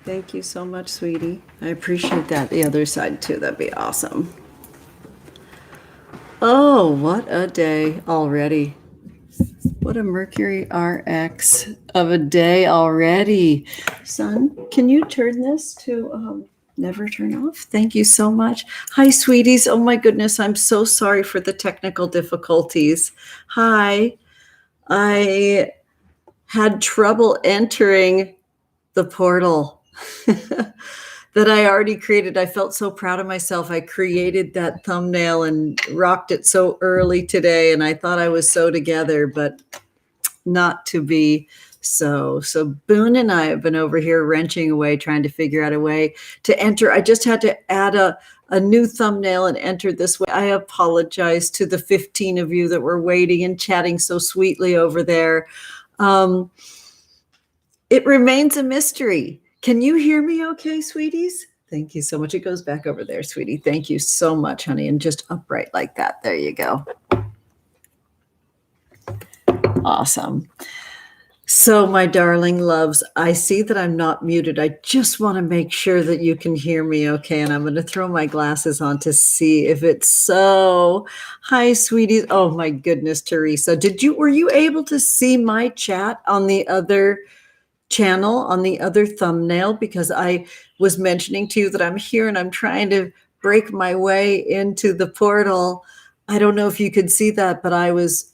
Thank you so much, sweetie. I appreciate that. The other side too. That'd be awesome. Oh, what a day already. What a Mercury RX of a day already. Son, can you turn this to never turn off? Thank you so much. Hi, sweeties. Oh my goodness. I'm so sorry for the technical difficulties. Hi. I had trouble entering the portal that I already created. I felt so proud of myself. I created that thumbnail and rocked it so early today, and I thought I was so together, but not to be so. So Boone and I have been over here wrenching away, trying to figure out a way to enter. I just had to add a new thumbnail and enter this way. I apologize to the 15 of you that were waiting and chatting so sweetly over there. It remains a mystery. Can you hear me okay, sweeties? Thank you so much. It goes back over there, sweetie. Thank you so much, honey. And just upright like that. There you go. Awesome. So, my darling loves, I see that I'm not muted. I just want to make sure that you can hear me okay. And I'm going to throw my glasses on to see if it's so. Hi, sweeties. Oh, my goodness, Teresa. Were you able to see my chat on the other channel, on the other thumbnail? Because I was mentioning to you that I'm here and I'm trying to break my way into the portal. I don't know if you could see that, but I was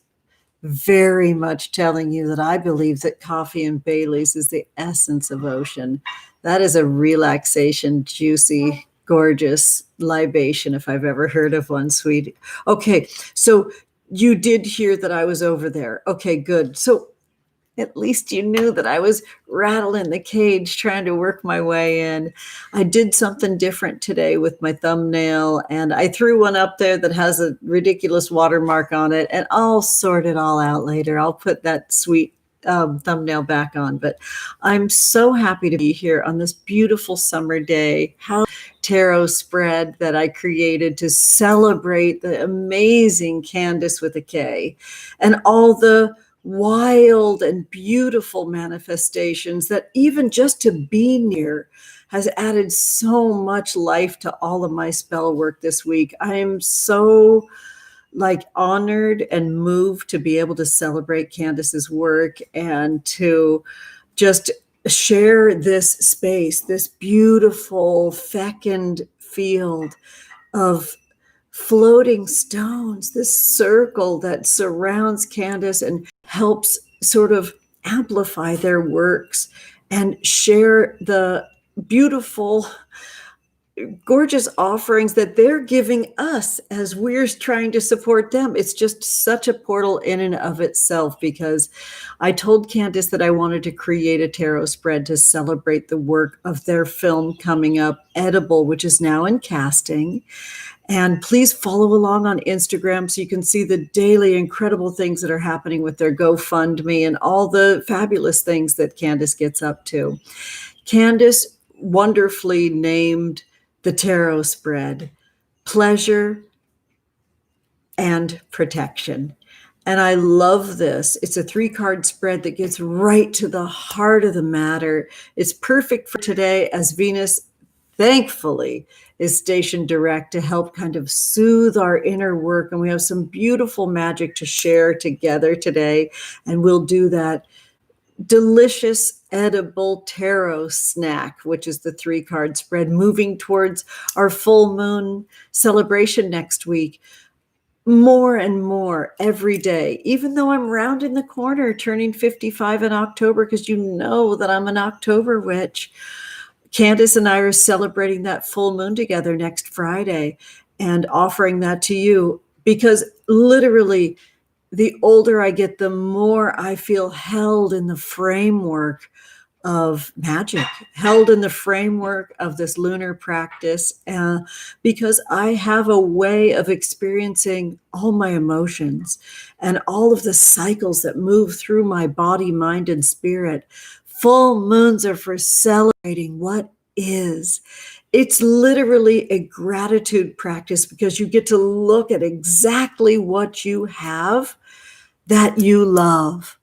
very much telling you that I believe that coffee and Bailey's is the essence of ocean. That is a relaxation, juicy, gorgeous libation, if I've ever heard of one, sweet. Okay, so you did hear that I was over there. Okay, good. So at least you knew that I was rattling the cage trying to work my way in. I did something different today with my thumbnail, and I threw one up there that has a ridiculous watermark on it, and I'll sort it all out later. I'll put that sweet thumbnail back on, but I'm so happy to be here on this beautiful summer day. How tarot spread that I created to celebrate the amazing Kandis with a K and all the wild and beautiful manifestations that even just to be near has added so much life to all of my spell work this week. I am so honored and moved to be able to celebrate Kandis's work and to just share this space, this beautiful fecund field of floating stones, this circle that surrounds Kandis and helps sort of amplify their works and share the beautiful, gorgeous offerings that they're giving us as we're trying to support them. It's just such a portal in and of itself, because I told Kandis that I wanted to create a tarot spread to celebrate the work of their film coming up, Edible, which is now in casting. And please follow along on Instagram so you can see the daily incredible things that are happening with their GoFundMe and all the fabulous things that Kandis gets up to. Kandis wonderfully named the tarot spread Pleasure and Protection. And I love this. It's a 3-card spread that gets right to the heart of the matter. It's perfect for today, as Venus, thankfully, is stationed direct to help kind of soothe our inner work. And we have some beautiful magic to share together today. And we'll do that delicious edible tarot snack, which is the 3-card spread, moving towards our full moon celebration next week. More and more every day, even though I'm rounding the corner, turning 55 in October, because you know that I'm an October witch. Kandis and I are celebrating that full moon together next Friday and offering that to you, because literally the older I get, the more I feel held in the framework of magic, held in the framework of this lunar practice, because I have a way of experiencing all my emotions and all of the cycles that move through my body, mind, and spirit. Full moons are for celebrating what is. It's literally a gratitude practice, because you get to look at exactly what you have that you love.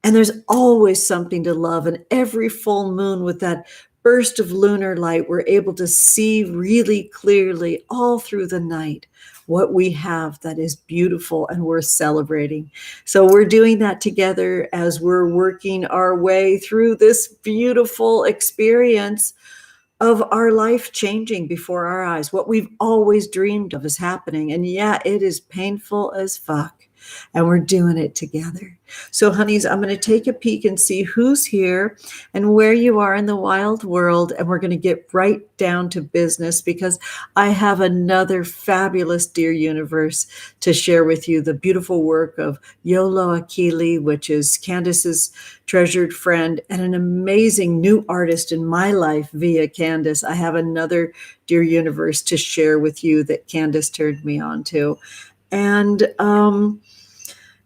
And there's always something to love. And every full moon with that burst of lunar light, we're able to see really clearly all through the night what we have that is beautiful and worth celebrating. So we're doing that together as we're working our way through this beautiful experience of our life changing before our eyes. What we've always dreamed of is happening. And yeah, it is painful as fuck. And we're doing it together. So, honeys, I'm going to take a peek and see who's here and where you are in the wild world. And we're going to get right down to business because I have another fabulous Dear Universe to share with you. The beautiful work of Yolo Akili, which is Candace's treasured friend and an amazing new artist in my life via Candace. I have another Dear Universe to share with you that Candace turned me on to. And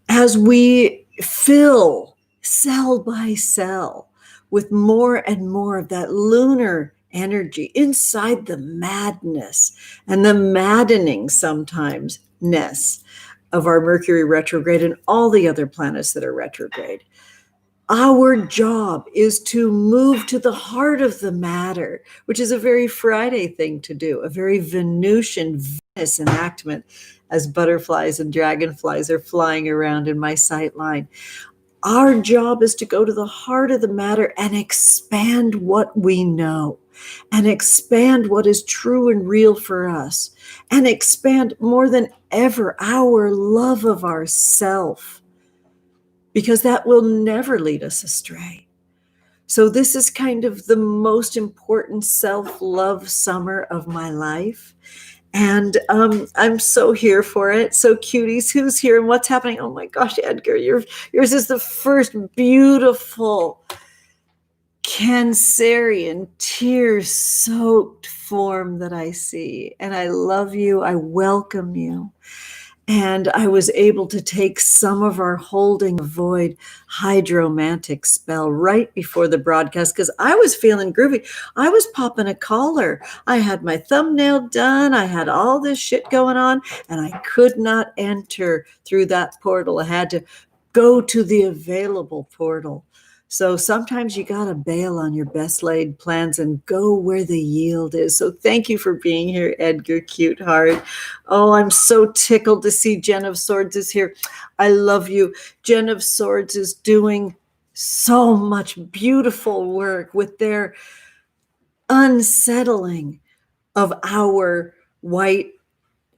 as we fill cell by cell with more and more of that lunar energy inside the madness and the maddening sometimes-ness of our Mercury retrograde and all the other planets that are retrograde, our job is to move to the heart of the matter, which is a very Friday thing to do, a very Venusian Venus enactment as butterflies and dragonflies are flying around in my sight line. Our job is to go to the heart of the matter and expand what we know and expand what is true and real for us and expand more than ever our love of ourself, because that will never lead us astray. So this is kind of the most important self-love summer of my life. And I'm so here for it. So cuties, who's here and what's happening? Oh my gosh, Edgar, yours is the first beautiful Cancerian tear-soaked form that I see. And I love you. I welcome you. And I was able to take some of our holding void hydromantic spell right before the broadcast because I was feeling groovy. I was popping a collar. I had my thumbnail done. I had all this shit going on, and I could not enter through that portal. I had to go to the available portal. So sometimes you got to bail on your best laid plans and go where the yield is. So thank you for being here, Edgar, cute heart. Oh, I'm so tickled to see Jen of Swords is here. I love you. Jen of Swords is doing so much beautiful work with their unsettling of our white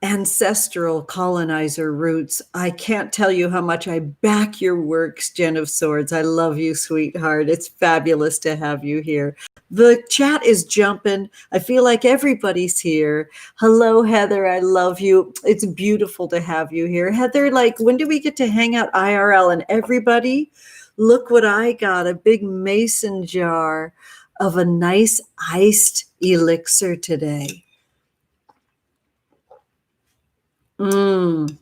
ancestral colonizer roots. I can't tell you how much I back your works, Jen of Swords. I love you, sweetheart. It's fabulous to have you here. The chat is jumping. I feel like everybody's here. Hello, Heather. I love you. It's beautiful to have you here. Heather, like, when do we get to hang out IRL? And everybody, look what I got, a big mason jar of a nice iced elixir today. Boone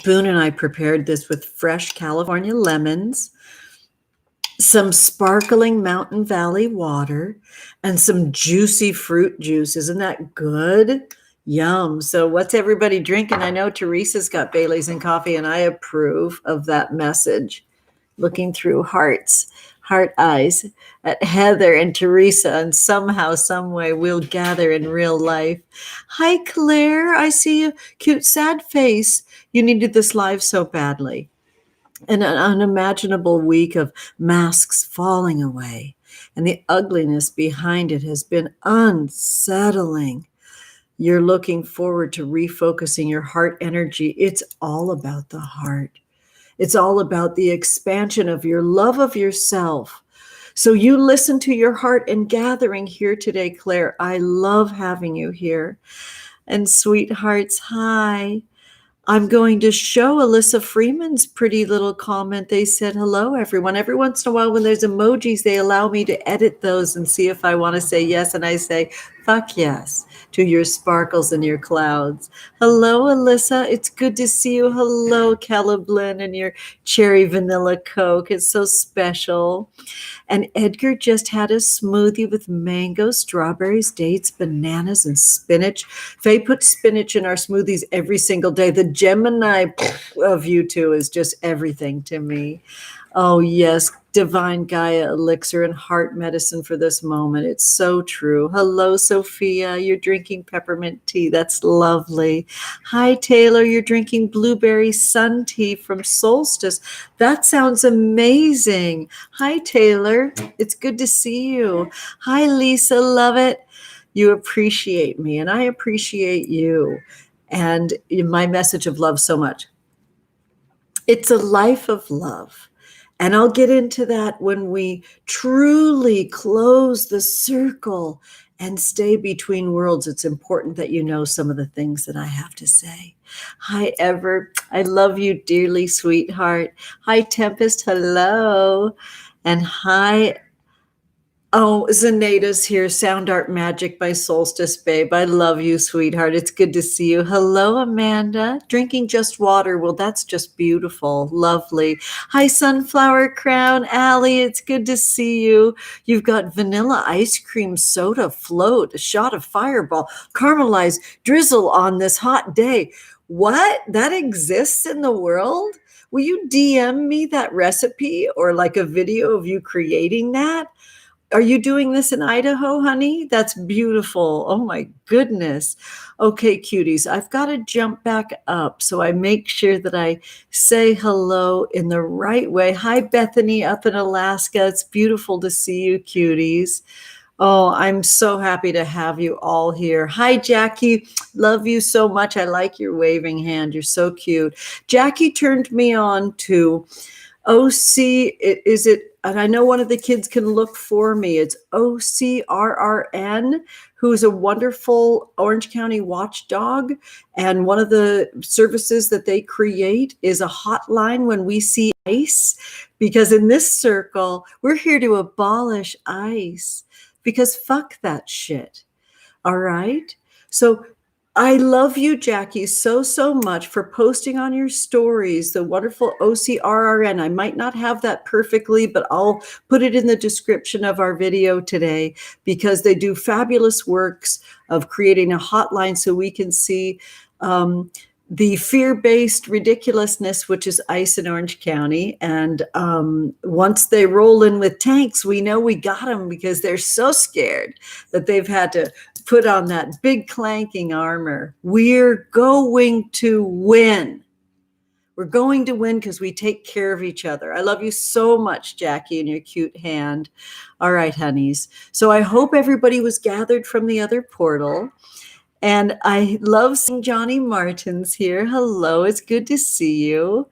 and I prepared this with fresh California lemons, some sparkling Mountain Valley water, and some juicy fruit juice. Isn't that good? Yum. So what's everybody drinking? I know Teresa's got Bailey's and coffee, and I approve of that message. Looking through heart eyes at Heather and Teresa, and somehow, some way, we'll gather in real life. Hi, Claire. I see a cute, sad face. You needed this live so badly. And an unimaginable week of masks falling away, and the ugliness behind it has been unsettling. You're looking forward to refocusing your heart energy. It's all about the heart. It's all about the expansion of your love of yourself. So you listen to your heart and gathering here today, Claire. I love having you here. And sweethearts, hi. I'm going to show Alyssa Freeman's pretty little comment. They said, hello, everyone. Every once in a while when there's emojis, they allow me to edit those and see if I want to say yes. And I say, fuck yes to your sparkles and your clouds. Hello, Alyssa. It's good to see you. Hello, Calablin and your cherry vanilla Coke. It's so special. And Edgar just had a smoothie with mango, strawberries, dates, bananas, and spinach. Faye puts spinach in our smoothies every single day. The Gemini of you two is just everything to me. Oh, yes. Divine Gaia elixir and heart medicine for this moment. It's so true. Hello, Sophia. You're drinking peppermint tea. That's lovely. Hi, Taylor. You're drinking blueberry sun tea from Solstice. That sounds amazing. Hi, Taylor. It's good to see you. Hi, Lisa. Love it. You appreciate me, and I appreciate you. And my message of love so much. It's a life of love. And I'll get into that when we truly close the circle and stay between worlds. It's important that you know some of the things that I have to say. Hi, Ever. I love you dearly, sweetheart. Hi, Tempest. Hello. And hi, oh, Zenaita's here. Sound Art Magic by Solstice Babe. I love you, sweetheart. It's good to see you. Hello, Amanda. Drinking just water. Well, that's just beautiful. Lovely. Hi, Sunflower Crown. Allie, it's good to see you. You've got vanilla ice cream soda float, a shot of Fireball, caramelized drizzle on this hot day. What? That exists in the world? Will you DM me that recipe or like a video of you creating that? Are you doing this in Idaho, honey? That's beautiful. Oh my goodness. Okay, cuties, I've got to jump back up so I make sure that I say hello in the right way. Hi, Bethany up in Alaska. It's beautiful to see you, cuties. Oh, I'm so happy to have you all here. Hi, Jackie. Love you so much. I like your waving hand. You're so cute. Jackie turned me on to OC, is it? And I know one of the kids can look for me. It's OCRRN, who's a wonderful Orange County watchdog. And one of the services that they create is a hotline when we see ICE, because in this circle, we're here to abolish ICE, because fuck that shit. All right. So I love you, Jackie, so, so much for posting on your stories, the wonderful OCRRN. I might not have that perfectly, but I'll put it in the description of our video today, because they do fabulous works of creating a hotline so we can see the fear-based ridiculousness, which is ICE in Orange County. And once they roll in with tanks, we know we got them, because they're so scared that they've had to put on that big clanking armor. We're going to win. We're going to win because we take care of each other. I love you so much, Jackie, and your cute hand. All right, honeys. So I hope everybody was gathered from the other portal. And I love seeing Johnny Martin's here. Hello, it's good to see you.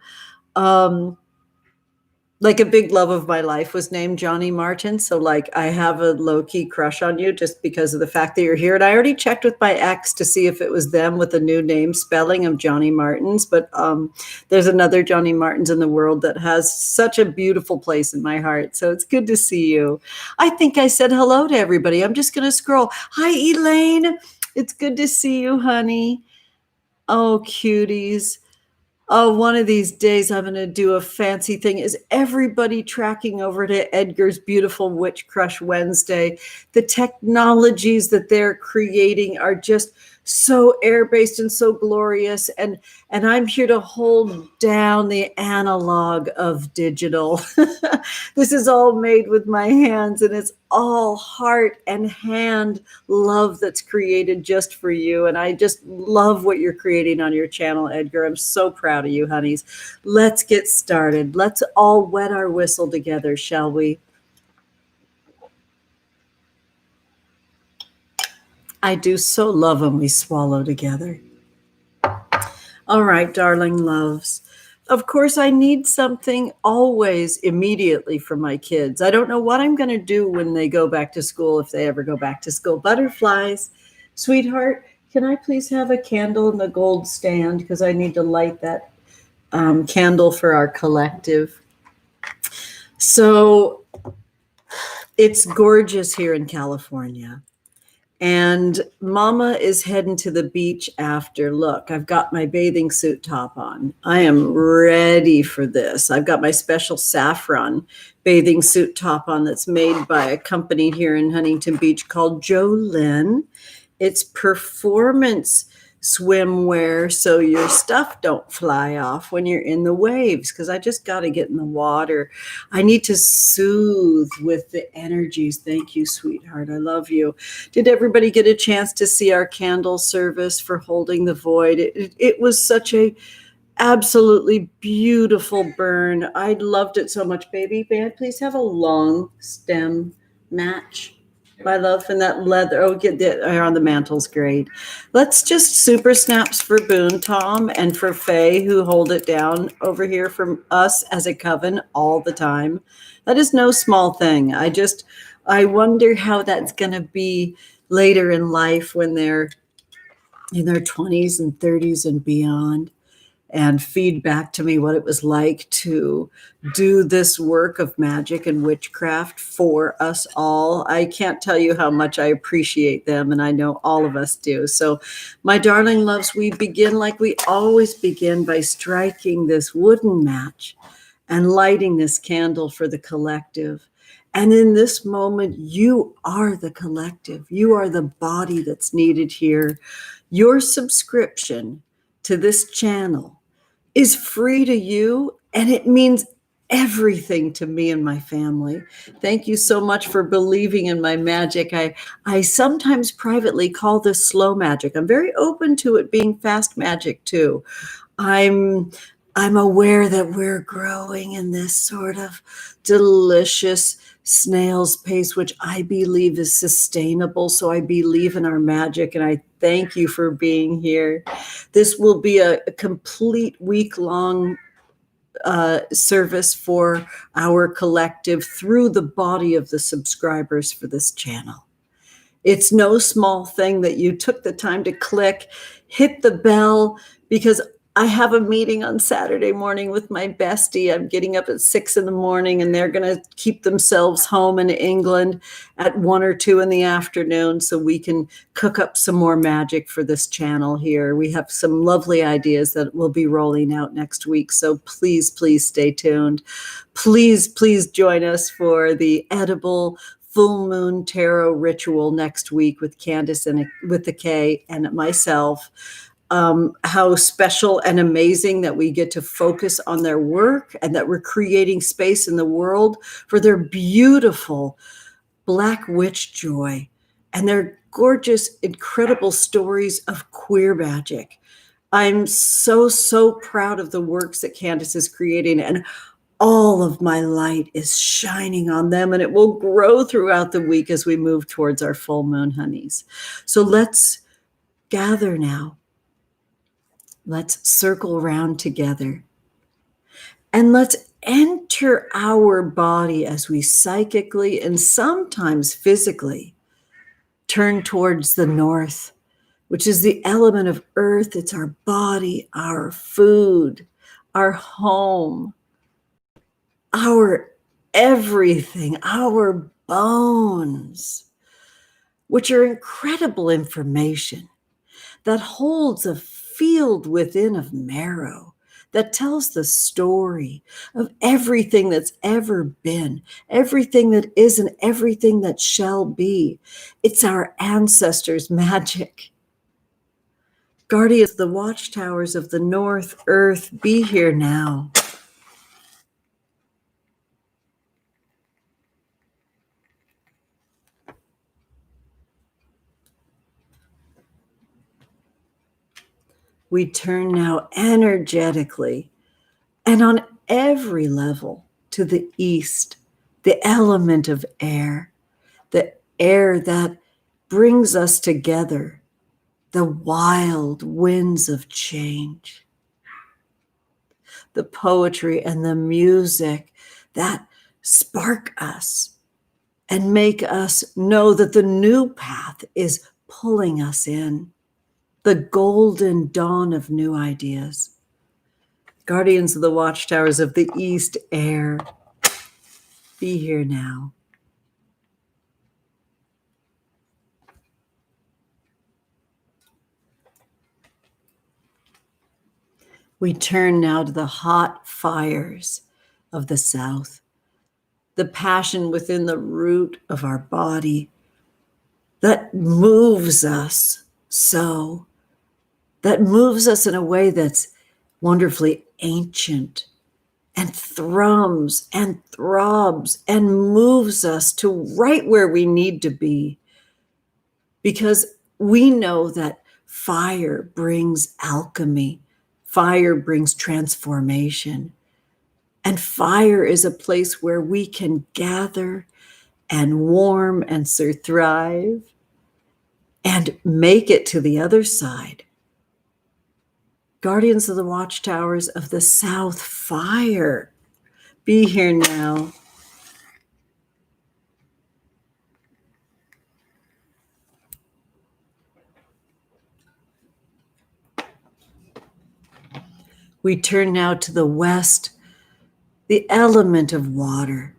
Like a big love of my life was named Johnny Martin. So like I have a low-key crush on you just because of the fact that you're here. And I already checked with my ex to see if it was them with the new name spelling of Johnny Martins. But there's another Johnny Martins in the world that has such a beautiful place in my heart. So it's good to see you. I think I said hello to everybody. I'm just going to scroll. Hi, Elaine. It's good to see you, honey. Oh, cuties. Oh, one of these days I'm going to do a fancy thing. Is everybody tracking over to Edgar's beautiful Witch Crush Wednesday? The technologies that they're creating are just so air-based and so glorious. And I'm here to hold down the analog of digital. This is all made with my hands, and it's all heart and hand love that's created just for you. And I just love what you're creating on your channel, Edgar. I'm so proud of you, honeys. Let's get started. Let's all wet our whistle together, shall we? I do so love when we swallow together. All right, darling loves. Of course, I need something always immediately for my kids. I don't know what I'm going to do when they go back to school, if they ever go back to school. Butterflies, sweetheart, can I please have a candle in the gold stand? Because I need to light that candle for our collective. So it's gorgeous here in California. And Mama is heading to the beach after. Look, I've got my bathing suit top on. I am ready for this. I've got my special saffron bathing suit top on that's made by a company here in Huntington Beach called Jolene. It's performance swimwear so your stuff don't fly off when you're in the waves, because I just got to get in the water. I need to soothe with the energies. Thank you, sweetheart. I love you. Did everybody get a chance to see our candle service for holding the void? It was such a absolutely beautiful burn. I loved it so much. Baby, may I please have a long stem match? My love, and that leather. Oh, get that on the mantle's great. Let's just super snaps for Boone, Tom, and for Faye, who hold it down over here from us as a coven all the time. That is no small thing. I wonder how that's going to be later in life when they're in their 20s and 30s and beyond, and feed back to me what it was like to do this work of magic and witchcraft for us all. I can't tell you how much I appreciate them, and I know all of us do. So, my darling loves, we begin like we always begin, by striking this wooden match and lighting this candle for the collective. And in this moment, you are the collective. You are the body that's needed here. Your subscription to this channel is free to you, and it means everything to me and my family. Thank you so much for believing in my magic. I sometimes privately call this slow magic. I'm very open to it being fast magic too. I'm aware that we're growing in this sort of delicious snail's pace, which I believe is sustainable. So I believe in our magic, and I thank you for being here. This will be a complete week-long service for our collective through the body of the subscribers for this channel. It's no small thing that you took the time to click, hit the bell, because I have a meeting on Saturday morning with my bestie. I'm getting up at 6 in the morning, and they're going to keep themselves home in England at 1 or 2 in the afternoon so we can cook up some more magic for this channel here. We have some lovely ideas that will be rolling out next week. So please, please stay tuned. Please, please join us for the edible full moon tarot ritual next week with Kandis and with the K and myself. How special and amazing that we get to focus on their work, and that we're creating space in the world for their beautiful Black witch joy and their gorgeous, incredible stories of queer magic. I'm so, so proud of the works that Kandis is creating, and all of my light is shining on them, and it will grow throughout the week as we move towards our full moon, honeys. So let's gather now. Let's circle around together, and let's enter our body as we psychically and sometimes physically turn towards the north, which is the element of earth. It's our body, our food, our home, our everything, our bones, which are incredible information that holds a field within of marrow that tells the story of everything that's ever been, everything that is, and everything that shall be. It's our ancestors' magic. Guardians of the watchtowers of the North Earth, be here now. We turn now energetically and on every level to the east, the element of air, the air that brings us together, the wild winds of change, the poetry and the music that spark us and make us know that the new path is pulling us in, the golden dawn of new ideas. Guardians of the watchtowers of the east air, be here now. We turn now to the hot fires of the south, the passion within the root of our body that moves us so, that moves us in a way that's wonderfully ancient and thrums and throbs and moves us to right where we need to be. Because we know that fire brings alchemy, fire brings transformation, and fire is a place where we can gather and warm and thrive and make it to the other side. Guardians of the Watchtowers of the South, fire, be here now. We turn now to the West, the element of water,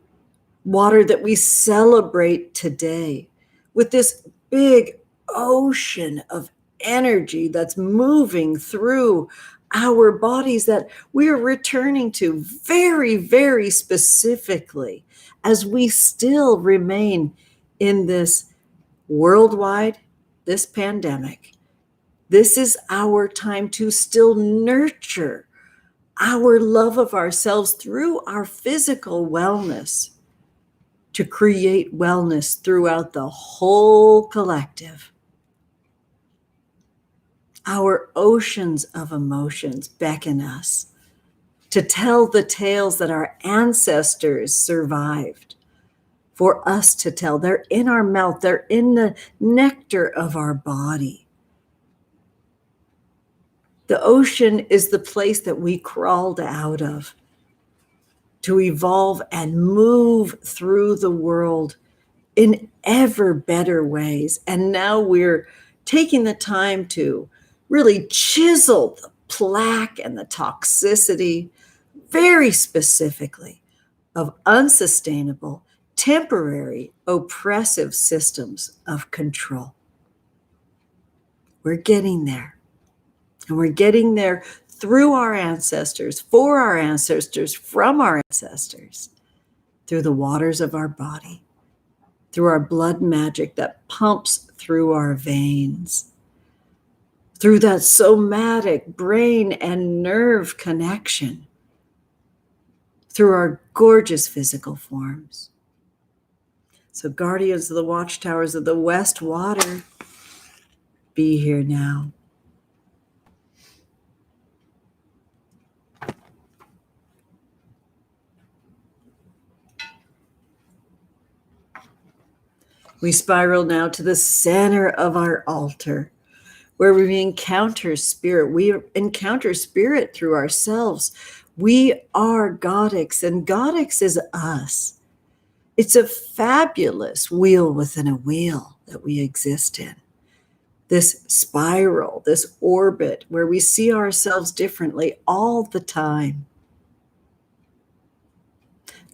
water that we celebrate today with this big ocean of energy that's moving through our bodies that we're returning to very, very specifically as we still remain in this worldwide, this pandemic. This is our time to still nurture our love of ourselves through our physical wellness, to create wellness throughout the whole collective. Our oceans of emotions beckon us to tell the tales that our ancestors survived for us to tell. They're in our mouth, they're in the nectar of our body. The ocean is the place that we crawled out of to evolve and move through the world in ever better ways. And now we're taking the time to really chisel the plaque and the toxicity very specifically of unsustainable, temporary, oppressive systems of control. We're getting there. And we're getting there through our ancestors, for our ancestors, from our ancestors, through the waters of our body, through our blood magic that pumps through our veins, through that somatic brain and nerve connection, through our gorgeous physical forms. So guardians of the watchtowers of the West water, be here now. We spiral now to the center of our altar, where we encounter spirit. We encounter spirit through ourselves. We are Goddess, and Goddess is us. It's a fabulous wheel within a wheel that we exist in. This spiral, this orbit, where we see ourselves differently all the time.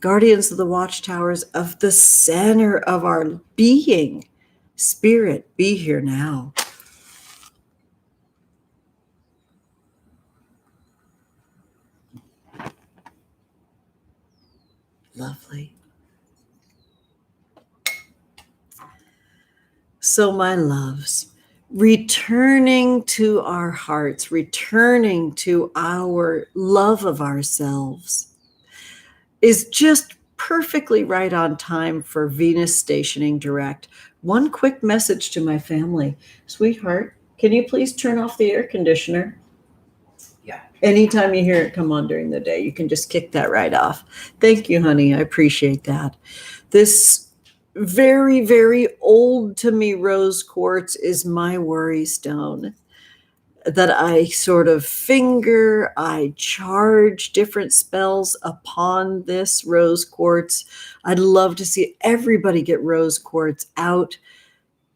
Guardians of the watchtowers of the center of our being, spirit, be here now. Lovely. So, my loves, returning to our hearts, returning to our love of ourselves is just perfectly right on time for Venus stationing direct. One quick message to my family. Sweetheart, can you please turn off the air conditioner? Yeah. Anytime you hear it come on during the day, you can just kick that right off. Thank you, honey. I appreciate that. This very, very old to me rose quartz is my worry stone that I sort of finger. I charge different spells upon this rose quartz. I'd love to see everybody get rose quartz out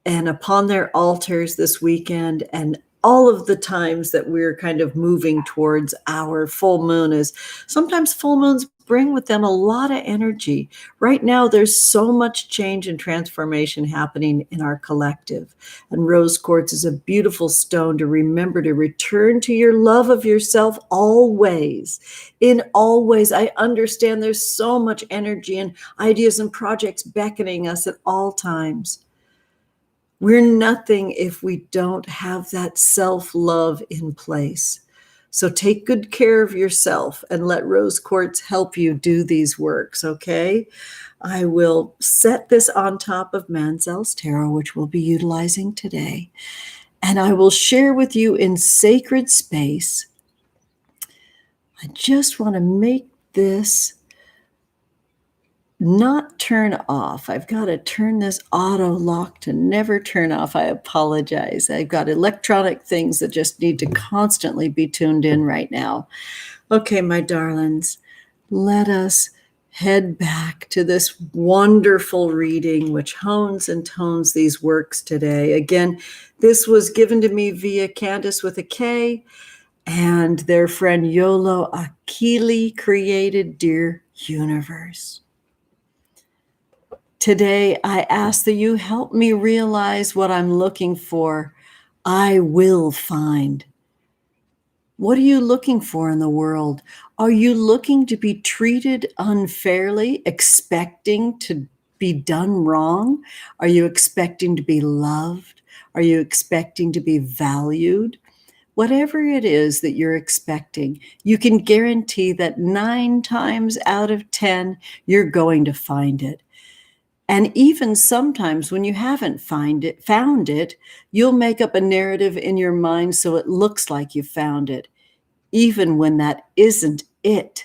and upon their altars this weekend, and all of the times that we're kind of moving towards our full moon. Is sometimes full moons bring with them a lot of energy. Right now, there's so much change and transformation happening in our collective. And rose quartz is a beautiful stone to remember to return to your love of yourself always. In all ways, I understand there's so much energy and ideas and projects beckoning us at all times. We're nothing if we don't have that self-love in place. So take good care of yourself and let rose quartz help you do these works, okay? I will set this on top of Manzel's Tarot, which we'll be utilizing today, and I will share with you in sacred space. I just want to make this not turn off. I've got to turn this auto lock to never turn off. I apologize. I've got electronic things that just need to constantly be tuned in right now. Okay, my darlings, let us head back to this wonderful reading which hones and tones these works today. Again, this was given to me via Kandis with a K, and their friend Yolo Akili created Dear Universe. Today, I ask that you help me realize what I'm looking for. I will find. What are you looking for in the world? Are you looking to be treated unfairly, expecting to be done wrong? Are you expecting to be loved? Are you expecting to be valued? Whatever it is that you're expecting, you can guarantee that 9 times out of 10, you're going to find it. And even sometimes when you haven't found it, you'll make up a narrative in your mind so it looks like you found it, even when that isn't it.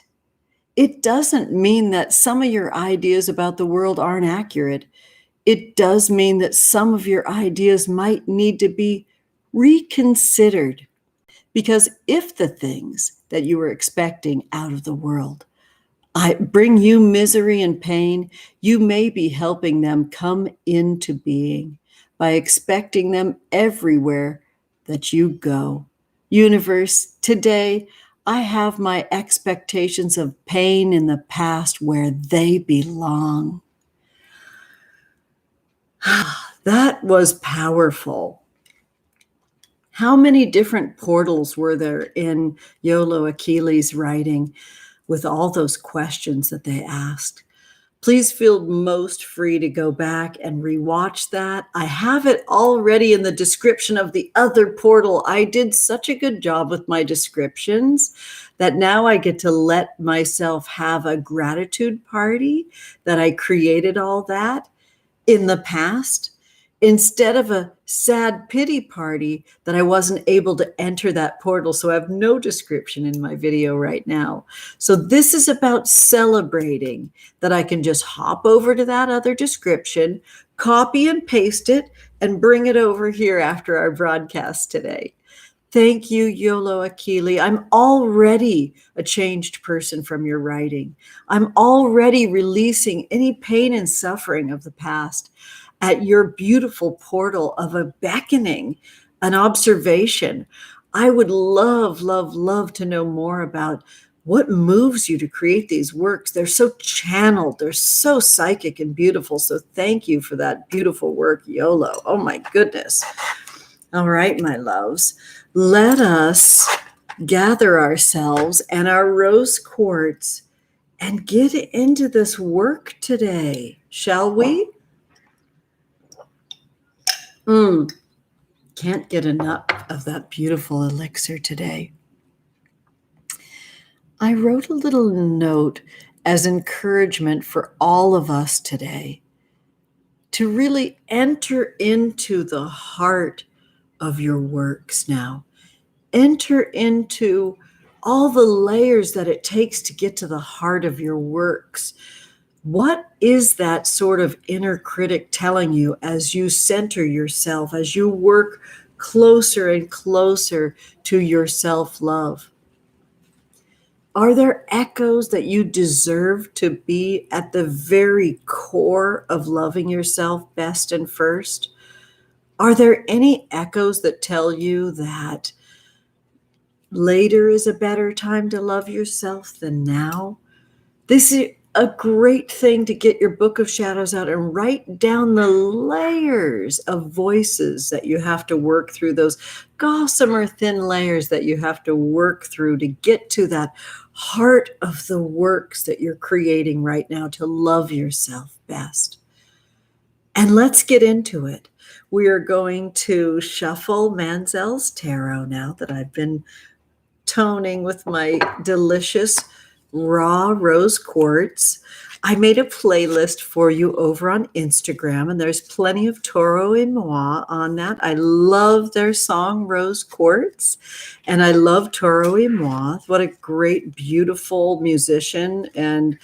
It doesn't mean that some of your ideas about the world aren't accurate. It does mean that some of your ideas might need to be reconsidered. Because if the things that you were expecting out of the world I bring you misery and pain, you may be helping them come into being by expecting them everywhere that you go. Universe, today I have my expectations of pain in the past where they belong. That was powerful. How many different portals were there in Yolo Akili's writing? With all those questions that they asked. Please feel most free to go back and rewatch that. I have it already in the description of the other portal. I did such a good job with my descriptions that now I get to let myself have a gratitude party that I created all that in the past, instead of a sad pity party that I wasn't able to enter that portal. So I have no description in my video right now. So this is about celebrating that I can just hop over to that other description, copy and paste it, and bring it over here after our broadcast today. Thank you, Yolo Akili. I'm already a changed person from your writing. I'm already releasing any pain and suffering of the past at your beautiful portal of a beckoning, an observation. I would love, love, love to know more about what moves you to create these works. They're so channeled. They're so psychic and beautiful. So thank you for that beautiful work, Yolo. Oh my goodness. All right, my loves. Let us gather ourselves and our rose quartz and get into this work today, shall we? Can't get enough of that beautiful elixir today. I wrote a little note as encouragement for all of us today to really enter into the heart of your works now. Enter into all the layers that it takes to get to the heart of your works. What is that sort of inner critic telling you as you center yourself, as you work closer and closer to your self-love? Are there echoes that you deserve to be at the very core of loving yourself best and first? Are there any echoes that tell you that later is a better time to love yourself than now? This is a great thing to get your book of shadows out and write down the layers of voices that you have to work through, those gossamer thin layers that you have to work through to get to that heart of the works that you're creating right now to love yourself best. And let's get into it. We are going to shuffle Manzel's tarot now that I've been toning with my delicious raw rose quartz. I made a playlist for you over on Instagram, and there's plenty of Toro et Moi on that. I love their song Rose Quartz, and I love Toro et Moi. What a great, beautiful musician and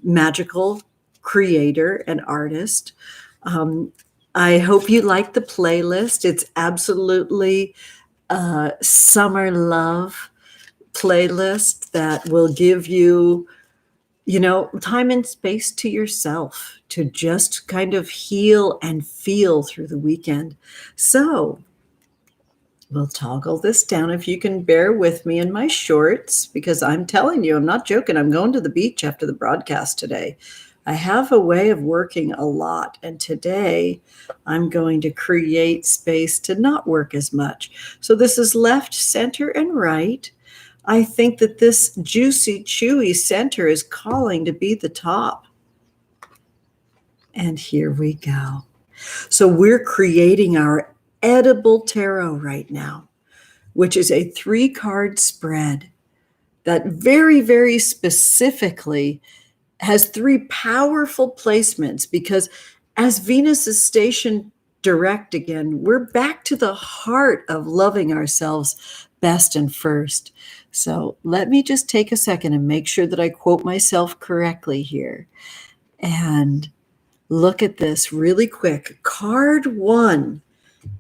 magical creator and artist. I hope you like the playlist. It's absolutely summer love playlist that will give you, time and space to yourself to just kind of heal and feel through the weekend. So we'll toggle this down if you can bear with me in my shorts, because I'm telling you, I'm not joking. I'm going to the beach after the broadcast today. I have a way of working a lot, and today I'm going to create space to not work as much. So this is left, center, and right. I think that this juicy, chewy center is calling to be the top. And here we go. So we're creating our edible tarot right now, which is a 3-card spread that very, very specifically has 3 powerful placements, because as Venus is stationed direct again, we're back to the heart of loving ourselves best and first. So let me just take a second and make sure that I quote myself correctly here. And look at this really quick. Card 1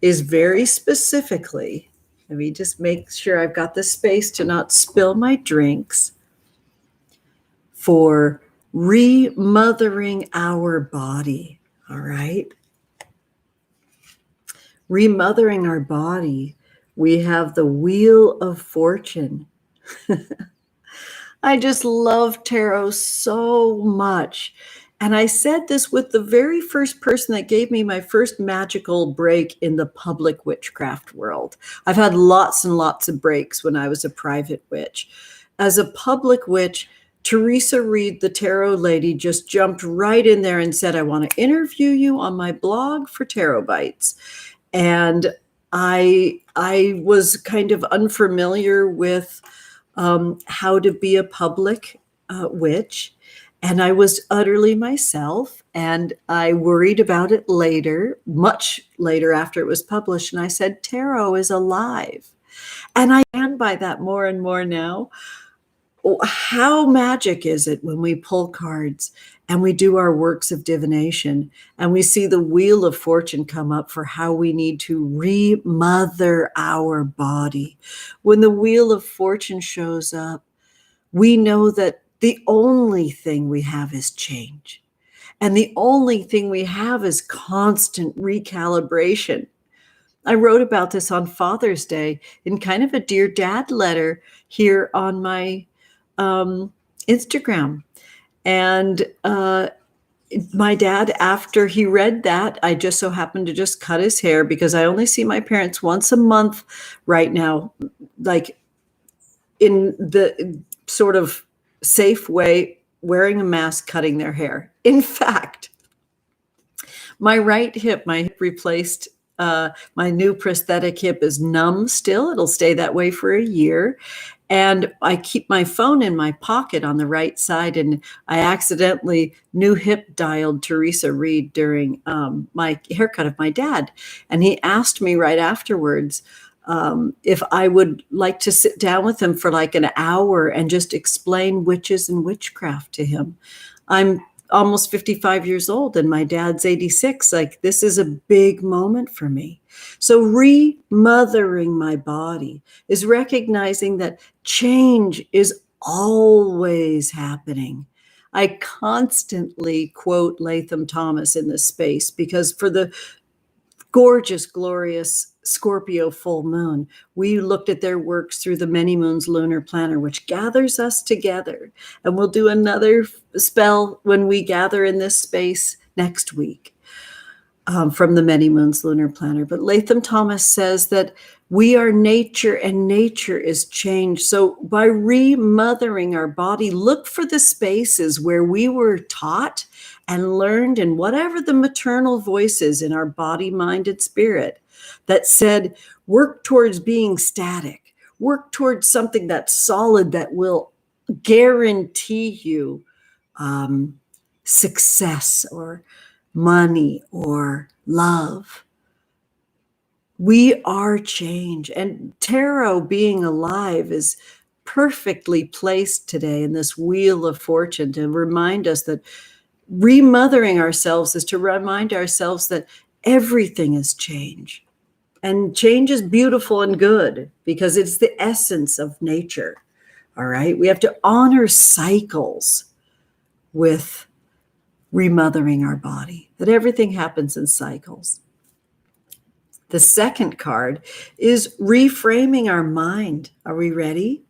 is very specifically, let me just make sure I've got the space to not spill my drinks, for remothering our body. All right. Remothering our body. We have the Wheel of Fortune. I just love tarot so much. And I said this with the very first person that gave me my first magical break in the public witchcraft world. I've had lots and lots of breaks when I was a private witch. As a public witch, Teresa Reed, the tarot lady, just jumped right in there and said, I want to interview you on my blog for Tarot Bites. And I was kind of unfamiliar with how to be a public witch. And I was utterly myself, and I worried about it later, much later after it was published. And I said, tarot is alive. And I stand by that more and more now. How magic is it when we pull cards and we do our works of divination and we see the Wheel of Fortune come up for how we need to remother our body. When the Wheel of Fortune shows up, we know that the only thing we have is change. And the only thing we have is constant recalibration. I wrote about this on Father's Day in kind of a Dear Dad letter here on my Instagram. And my dad, after he read that, I just so happened to just cut his hair, because I only see my parents once a month right now, like in the sort of safe way, wearing a mask, cutting their hair. In fact, my right hip, my hip replaced, my new prosthetic hip is numb still. It'll stay that way for a year. And I keep my phone in my pocket on the right side, and I accidentally new hip dialed Teresa Reed during my haircut of my dad. And he asked me right afterwards if I would like to sit down with him for like an hour and just explain witches and witchcraft to him. I'm almost 55 years old and my dad's 86. Like, this is a big moment for me. So remothering my body is recognizing that change is always happening. I constantly quote Latham Thomas in this space, because for the gorgeous, glorious Scorpio full moon, we looked at their works through the Many Moons Lunar Planner, which gathers us together. And we'll do another spell when we gather in this space next week from the Many Moons Lunar Planner. But Latham Thomas says that We are nature, and nature is change. So by remothering our body, look for the spaces where we were taught and learned, and whatever the maternal voices in our body, mind, and spirit that said, work towards being static, work towards something that's solid, that will guarantee you success or money or love. We are change. And tarot being alive is perfectly placed today in this wheel of fortune to remind us that remothering ourselves is to remind ourselves that everything is change. And change is beautiful and good because it's the essence of nature. All right. We have to honor cycles with remothering our body, that everything happens in cycles. The second card is reframing our mind. Are we ready?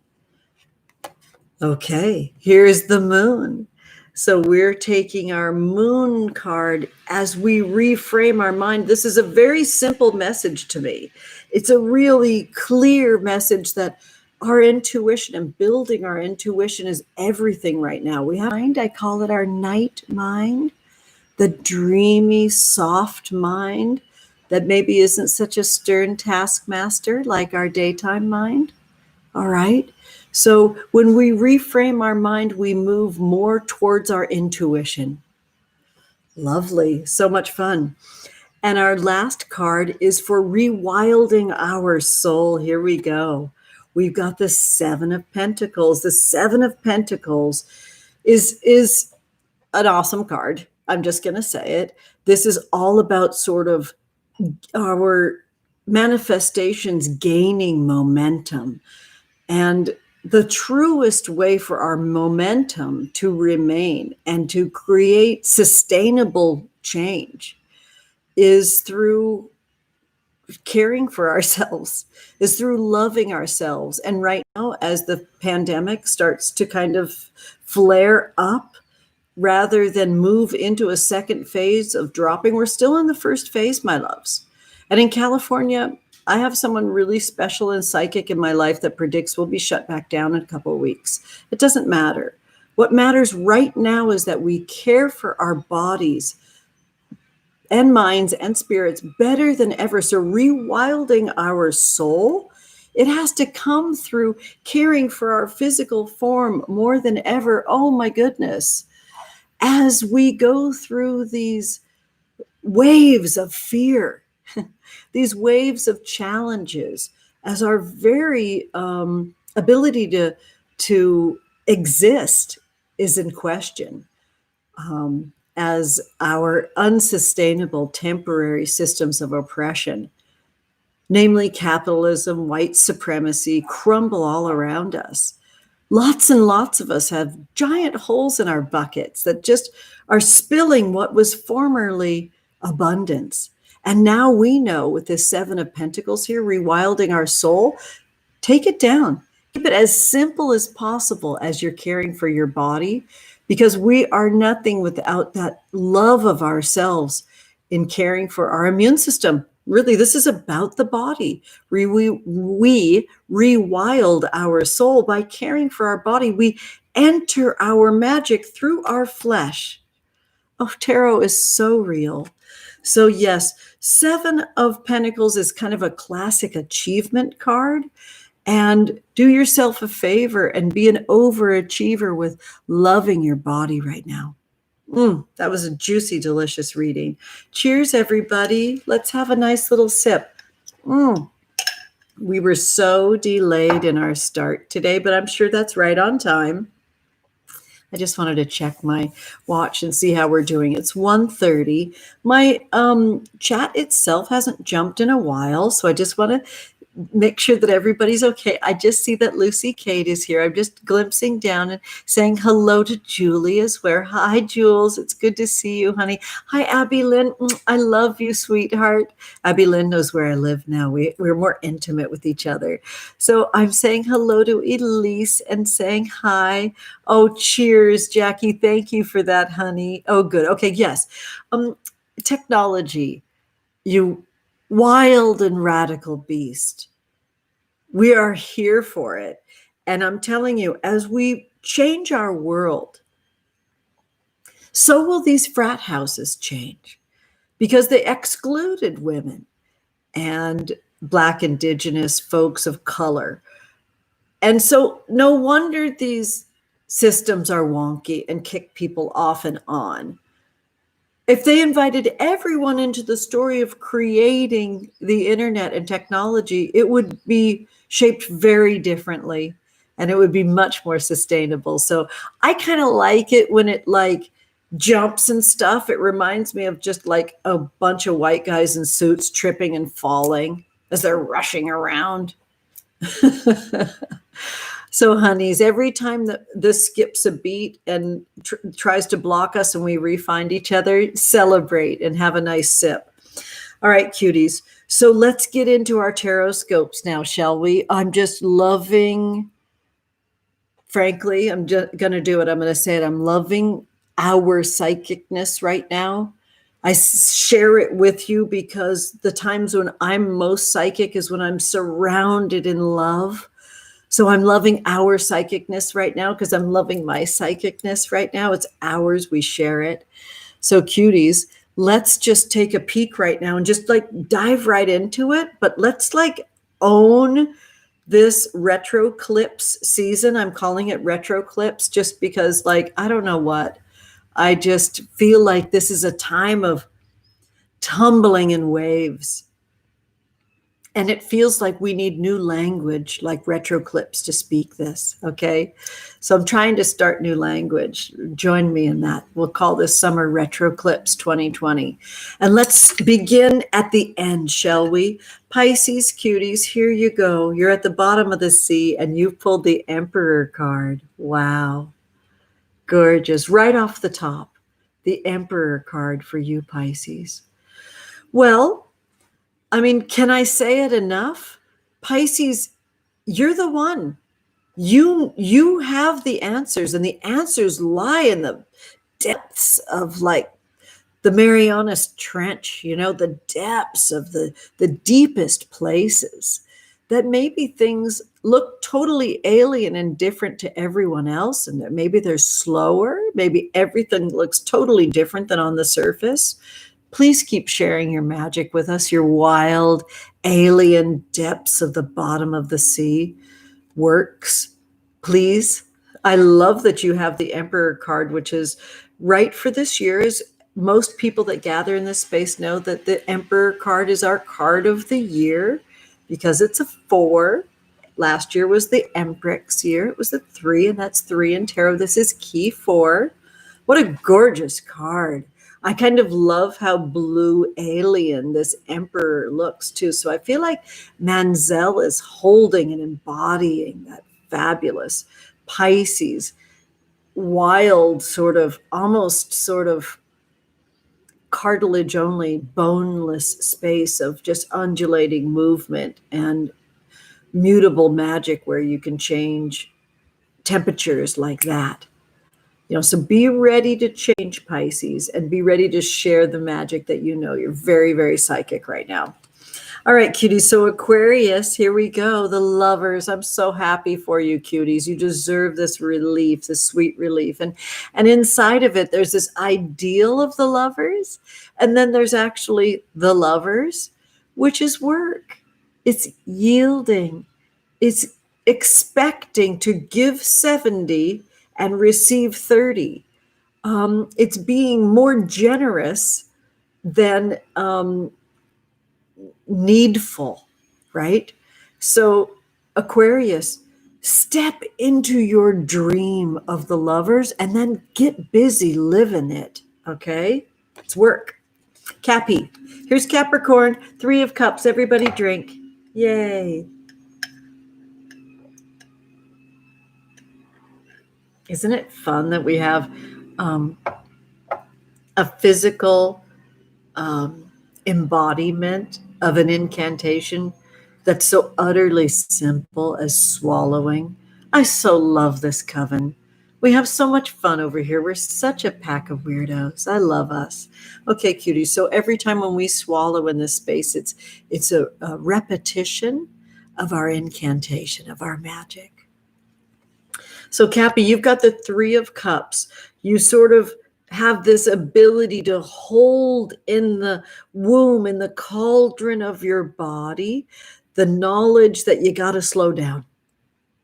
Okay, here's the moon. So we're taking our moon card as we reframe our mind. This is a very simple message to me. It's a really clear message that our intuition and building our intuition is everything right now. We have mind, I call it our night mind, the dreamy, soft mind that maybe isn't such a stern taskmaster like our daytime mind. All right. So when we reframe our mind, we move more towards our intuition. Lovely. So much fun. And our last card is for rewilding our soul. Here we go. We've got the Seven of Pentacles. The Seven of Pentacles is an awesome card. I'm just going to say it. This is all about sort of our manifestations gaining momentum. And the truest way for our momentum to remain and to create sustainable change is through caring for ourselves, is through loving ourselves. And right now, as the pandemic starts to kind of flare up, rather than move into a second phase of dropping, we're still in the first phase, my loves. And in California, I have someone really special and psychic in my life that predicts we'll be shut back down in a couple of weeks. It doesn't matter. What matters right now is that we care for our bodies and minds and spirits better than ever. So rewilding our soul, it has to come through caring for our physical form more than ever. Oh my goodness. As we go through these waves of fear, these waves of challenges, as our very ability to exist is in question, as our unsustainable temporary systems of oppression, namely capitalism, white supremacy, crumble all around us. Lots and lots of us have giant holes in our buckets that just are spilling what was formerly abundance. And now we know with this Seven of Pentacles here, rewilding our soul, take it down. Keep it as simple as possible as you're caring for your body, because we are nothing without that love of ourselves in caring for our immune system. Really, this is about the body. We rewild our soul by caring for our body. We enter our magic through our flesh. Oh, tarot is so real. So yes, Seven of Pentacles is kind of a classic achievement card. And do yourself a favor and be an overachiever with loving your body right now. That was a juicy, delicious reading. Cheers, everybody. Let's have a nice little sip. We were so delayed in our start today, but I'm sure that's right on time. I just wanted to check my watch and see how we're doing. It's 1:30. My chat itself hasn't jumped in a while, so I just want to make sure that everybody's okay. I just see that Lucy Kate is here. I'm just glimpsing down and saying hello to Julie as well. Hi, Jules. It's good to see you, honey. Hi, Abby Lynn. I love you, sweetheart. Abby Lynn knows where I live now. We're more intimate with each other. So I'm saying hello to Elise and saying hi. Oh, cheers, Jackie. Thank you for that, honey. Oh, good. Okay, yes. Technology, you wild and radical beast. We are here for it. And I'm telling you, as we change our world, so will these frat houses change, because they excluded women and Black, Indigenous folks of color. And so no wonder these systems are wonky and kick people off and on. If they invited everyone into the story of creating the internet and technology, it would be shaped very differently and it would be much more sustainable. So I kind of like it when it like jumps and stuff. It reminds me of just like a bunch of white guys in suits tripping and falling as they're rushing around. So, honeys, every time that this skips a beat and tries to block us and we re-find each other, celebrate and have a nice sip. All right, cuties. So let's get into our Tarotscopes now, shall we? I'm just loving, frankly, I'm just going to do it. I'm going to say it. I'm loving our psychicness right now. I share it with you because the times when I'm most psychic is when I'm surrounded in love. So I'm loving our psychicness right now because I'm loving my psychicness right now. It's ours. We share it. So cuties, let's just take a peek right now and just like dive right into it. But let's like own this retroclips season. I'm calling it retroclips just because like, I don't know what. I just feel like this is a time of tumbling in waves. And it feels like we need new language, like retroclips, to speak this, okay? So I'm trying to start new language. Join me in that. We'll call this Summer Retroclips 2020. And let's begin at the end, shall we? Pisces, cuties, here you go. You're at the bottom of the sea, and you've pulled the Emperor card. Wow. Gorgeous. Right off the top, the Emperor card for you, Pisces. Well, I mean, can I say it enough? Pisces, you're the one. You have the answers, and the answers lie in the depths of like the Marianas Trench, you know, the depths of the deepest places that maybe things look totally alien and different to everyone else, and that maybe they're slower, maybe everything looks totally different than on the surface. Please keep sharing your magic with us, your wild alien depths of the bottom of the sea works. Please. I love that you have the Emperor card, which is right for this year. As most people that gather in this space know that the Emperor card is our card of the year because it's a 4. Last year was the Empress year. It was a 3, and that's 3 in tarot. This is key 4. What a gorgeous card. I kind of love how blue alien this Emperor looks too. So I feel like Manzel is holding and embodying that fabulous Pisces, wild sort of, almost sort of cartilage only, boneless space of just undulating movement and mutable magic where you can change temperatures like that. You know, so be ready to change, Pisces, and be ready to share the magic that you know. You're very, very psychic right now. All right, cuties. So Aquarius, here we go. The Lovers. I'm so happy for you, cuties. You deserve this relief, this sweet relief. And inside of it, there's this ideal of the Lovers. And then there's actually the Lovers, which is work. It's yielding. It's expecting to give 70 and receive 30. It's being more generous than needful, right? So Aquarius, step into your dream of the Lovers and then get busy living it, okay? It's work. Cappy, here's Capricorn, 3 of Cups. Everybody drink. Yay. Isn't it fun that we have a physical embodiment of an incantation that's so utterly simple as swallowing? I so love this coven. We have so much fun over here. We're such a pack of weirdos. I love us. Okay, cuties. So every time when we swallow in this space, it's a repetition of our incantation, of our magic. So Cappy, you've got the Three of Cups. You sort of have this ability to hold in the womb, in the cauldron of your body, the knowledge that you got to slow down.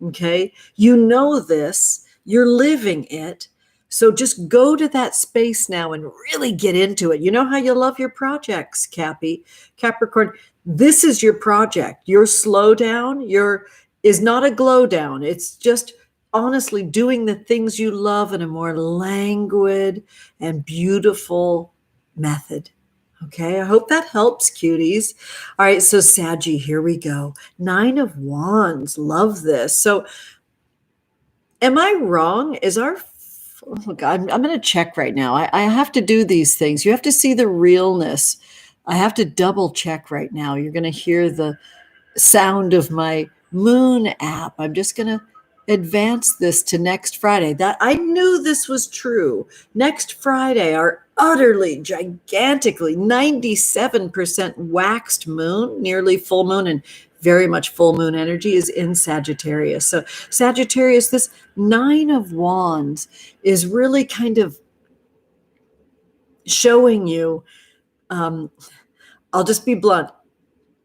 Okay. You know this, you're living it. So just go to that space now and really get into it. You know how you love your projects, Cappy, Capricorn. This is your project. Your slowdown, is not a glow down. It's just honestly doing the things you love in a more languid and beautiful method. Okay, I hope that helps, cuties. All right, so Saggy, here we go. 9 of Wands, love this. So am I wrong? Oh God, I'm going to check right now. I have to do these things. You have to see the realness. I have to double check right now. You're going to hear the sound of my moon app. I'm just going to advance this to next Friday. That I knew this was true. Next Friday, our utterly gigantically 97% waxed moon, nearly full moon, and very much full moon energy is in Sagittarius. So Sagittarius, this 9 of Wands is really kind of showing you, I'll just be blunt,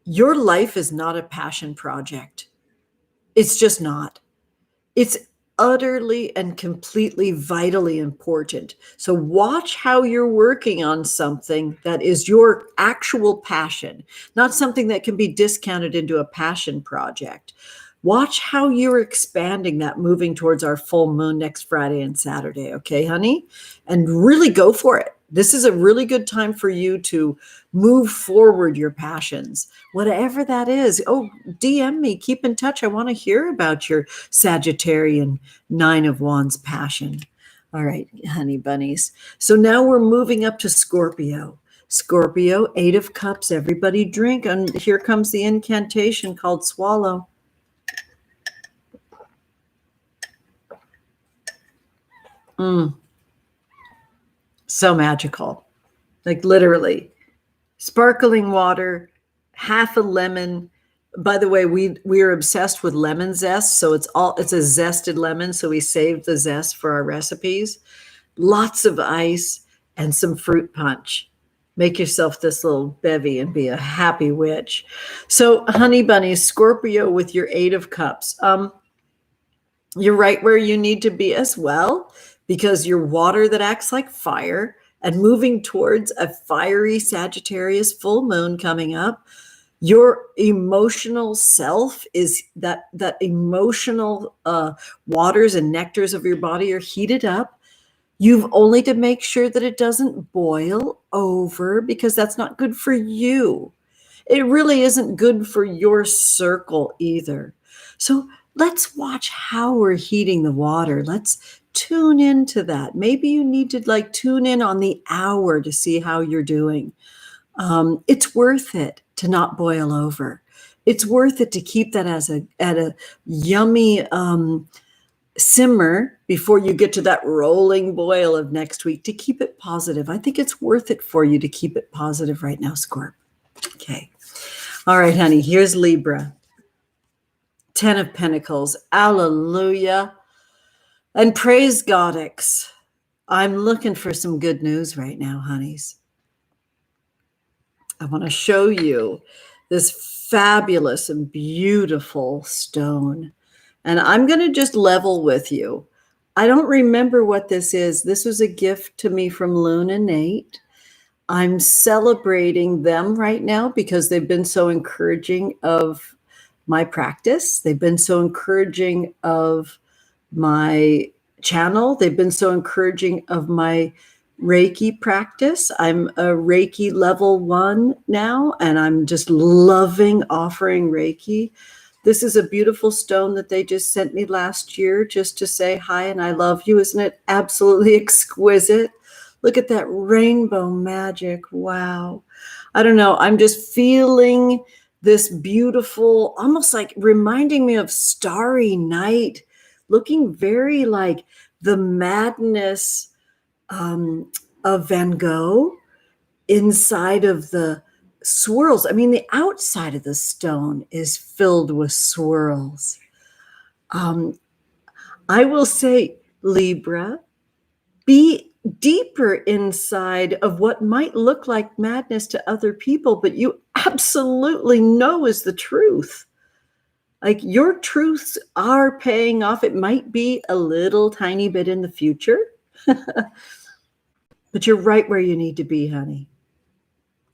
your life is not a passion project. It's just not. It's utterly and completely vitally important. So watch how you're working on something that is your actual passion, not something that can be discounted into a passion project. Watch how you're expanding that, moving towards our full moon next Friday and Saturday. Okay, honey? And really go for it. This is a really good time for you to move forward your passions, whatever that is. Oh, DM me, keep in touch. I want to hear about your Sagittarian 9 of Wands passion. All right, honey bunnies. So now we're moving up to Scorpio. Scorpio, 8 of Cups. Everybody drink. And here comes the incantation called swallow. So magical, like literally. Sparkling water, half a lemon. By the way, we are obsessed with lemon zest, so it's a zested lemon, so we saved the zest for our recipes. Lots of ice and some fruit punch. Make yourself this little bevy and be a happy witch. So, honey bunnies, Scorpio with your 8 of Cups. You're right where you need to be as well, because you're water that acts like fire and moving towards a fiery Sagittarius full moon coming up. Your emotional self is that emotional waters and nectars of your body are heated up. You've only to make sure that it doesn't boil over, because that's not good for you. It really isn't good for your circle either. So let's watch how we're heating the water. Let's tune into that. Maybe you need to tune in on the hour to see how you're doing. It's worth it to not boil over. It's worth it to keep that at a yummy simmer before you get to that rolling boil of next week, to keep it positive. I think it's worth it for you to keep it positive right now, Scorp. Okay. All right, honey, here's Libra. 10 of Pentacles. Alleluia. And praise Goddess. I'm looking for some good news right now, honeys. I want to show you this fabulous and beautiful stone. And I'm going to just level with you. I don't remember what this is. This was a gift to me from Luna Nate. I'm celebrating them right now because they've been so encouraging of my practice. They've been so encouraging of my channel. They've been so encouraging of my Reiki practice. I'm a Reiki level 1 now, and I'm just loving offering Reiki. This is a beautiful stone that they just sent me last year just to say hi and I love you. Isn't it absolutely exquisite? Look at that rainbow magic. Wow. I don't know. I'm just feeling this beautiful, almost like reminding me of Starry Night, looking very like the madness of Van Gogh inside of the swirls. I mean, the outside of the stone is filled with swirls. I will say, Libra, be deeper inside of what might look like madness to other people, but you absolutely know is the truth. Like, your truths are paying off. It might be a little tiny bit in the future, but you're right where you need to be, honey.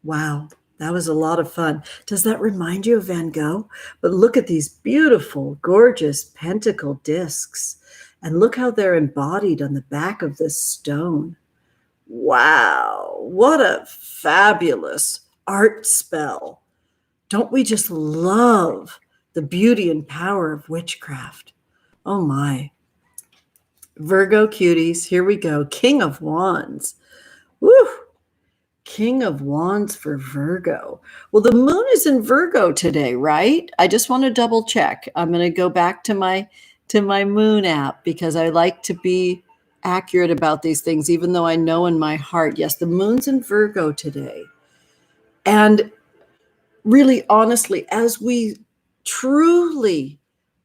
Wow, that was a lot of fun. Does that remind you of Van Gogh? But look at these beautiful, gorgeous pentacle discs. And look how they're embodied on the back of this stone. Wow, what a fabulous art spell. Don't we just love the beauty and power of witchcraft? Oh my. Virgo cuties, here we go. King of Wands. Woo! King of Wands for Virgo. Well, the moon is in Virgo today, right? I just want to double check. I'm going to go back to my moon app because I like to be accurate about these things, even though I know in my heart, yes, the moon's in Virgo today. And really, honestly, as we truly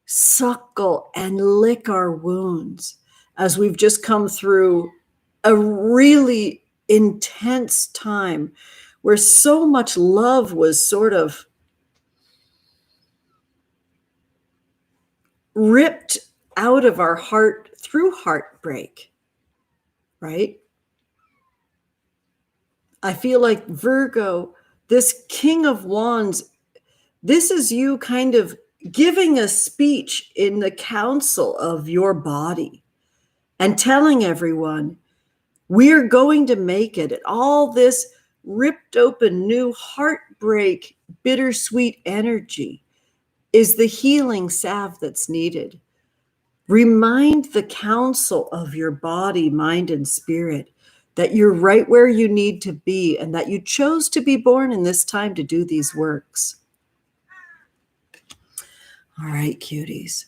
suckle and lick our wounds, as we've just come through a really intense time where so much love was sort of ripped out of our heart through heartbreak, right? I feel like Virgo, this King of Wands, this is you kind of giving a speech in the council of your body and telling everyone, we're going to make it. And all this ripped open new heartbreak, bittersweet energy is the healing salve that's needed. Remind the council of your body, mind, and spirit that you're right where you need to be and that you chose to be born in this time to do these works. All right, cuties.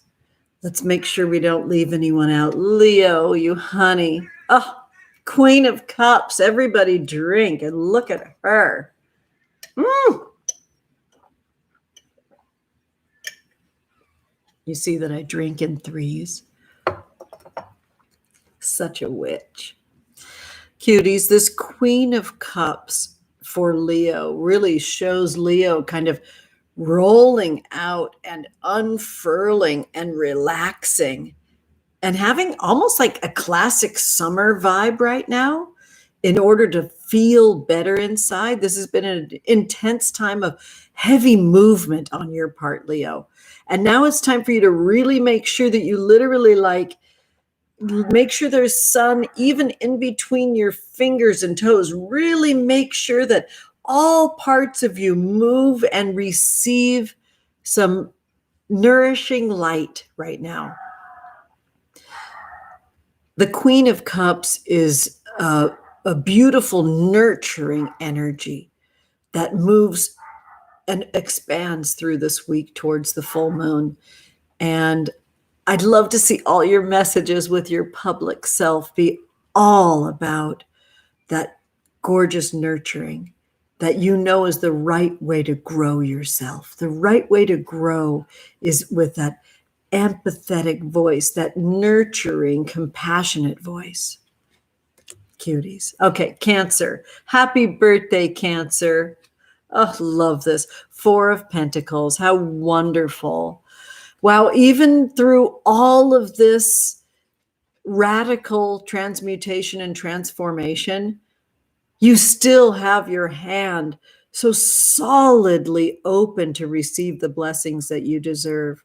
Let's make sure we don't leave anyone out. Leo, you honey. Oh, Queen of Cups. Everybody drink and look at her. You see that I drink in threes. Such a witch. Cuties, this Queen of Cups for Leo really shows Leo kind of rolling out and unfurling and relaxing and having almost like a classic summer vibe right now in order to feel better inside. This has been an intense time of heavy movement on your part, Leo. And now it's time for you to really make sure that you literally make sure there's sun even in between your fingers and toes. Really make sure that all parts of you move and receive some nourishing light right now. The Queen of Cups is a beautiful, nurturing energy that moves and expands through this week towards the full moon. And I'd love to see all your messages with your public self be all about that gorgeous nurturing that you know is the right way to grow yourself. The right way to grow is with that empathetic voice, that nurturing, compassionate voice. Cuties. Okay, Cancer. Happy birthday, Cancer. Oh, love this. 4 of Pentacles. How wonderful. Wow, even through all of this radical transmutation and transformation, you still have your hand so solidly open to receive the blessings that you deserve.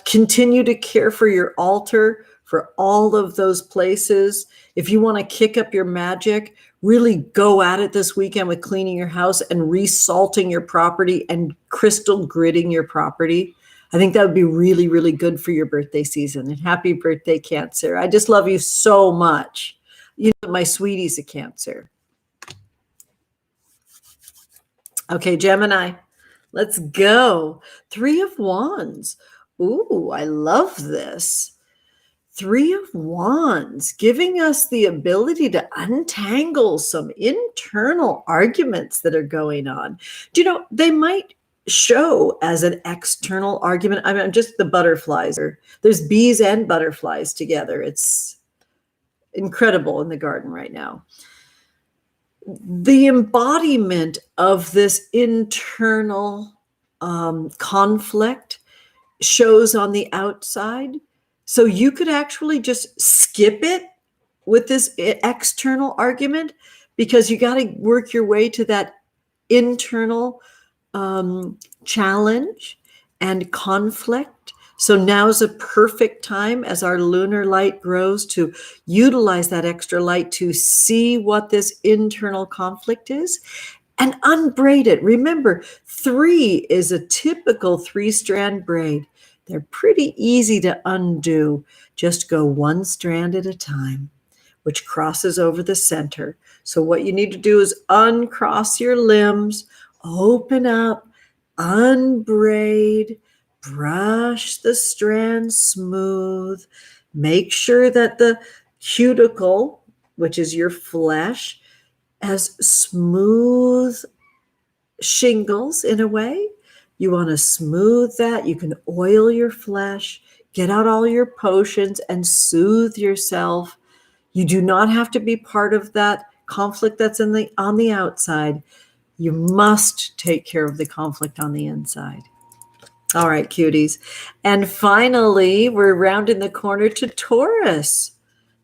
Continue to care for your altar, for all of those places. If you want to kick up your magic, really go at it this weekend with cleaning your house and resalting your property and crystal gridding your property. I think that would be really, really good for your birthday season. And happy birthday, Cancer. I just love you so much. You know, my sweetie's a Cancer. Okay, Gemini, let's go. 3 of Wands. Ooh, I love this. Three of Wands, giving us the ability to untangle some internal arguments that are going on. Do you know, they might show as an external argument. I mean, just the butterflies. There's bees and butterflies together. It's incredible in the garden right now. The embodiment of this internal conflict shows on the outside. So you could actually just skip it with this external argument, because you got to work your way to that internal challenge and conflict. So now's a perfect time as our lunar light grows to utilize that extra light to see what this internal conflict is and unbraid it. Remember, 3 is a typical 3-strand braid. They're pretty easy to undo. Just go 1 strand at a time, which crosses over the center. So what you need to do is uncross your limbs, open up, unbraid, brush the strands smooth. Make sure that the cuticle, which is your flesh, has smooth shingles in a way. You want to smooth that. You can oil your flesh, get out all your potions, and soothe yourself. You do not have to be part of that conflict that's on the outside. You must take care of the conflict on the inside. All right, cuties. And finally, we're rounding the corner to Taurus,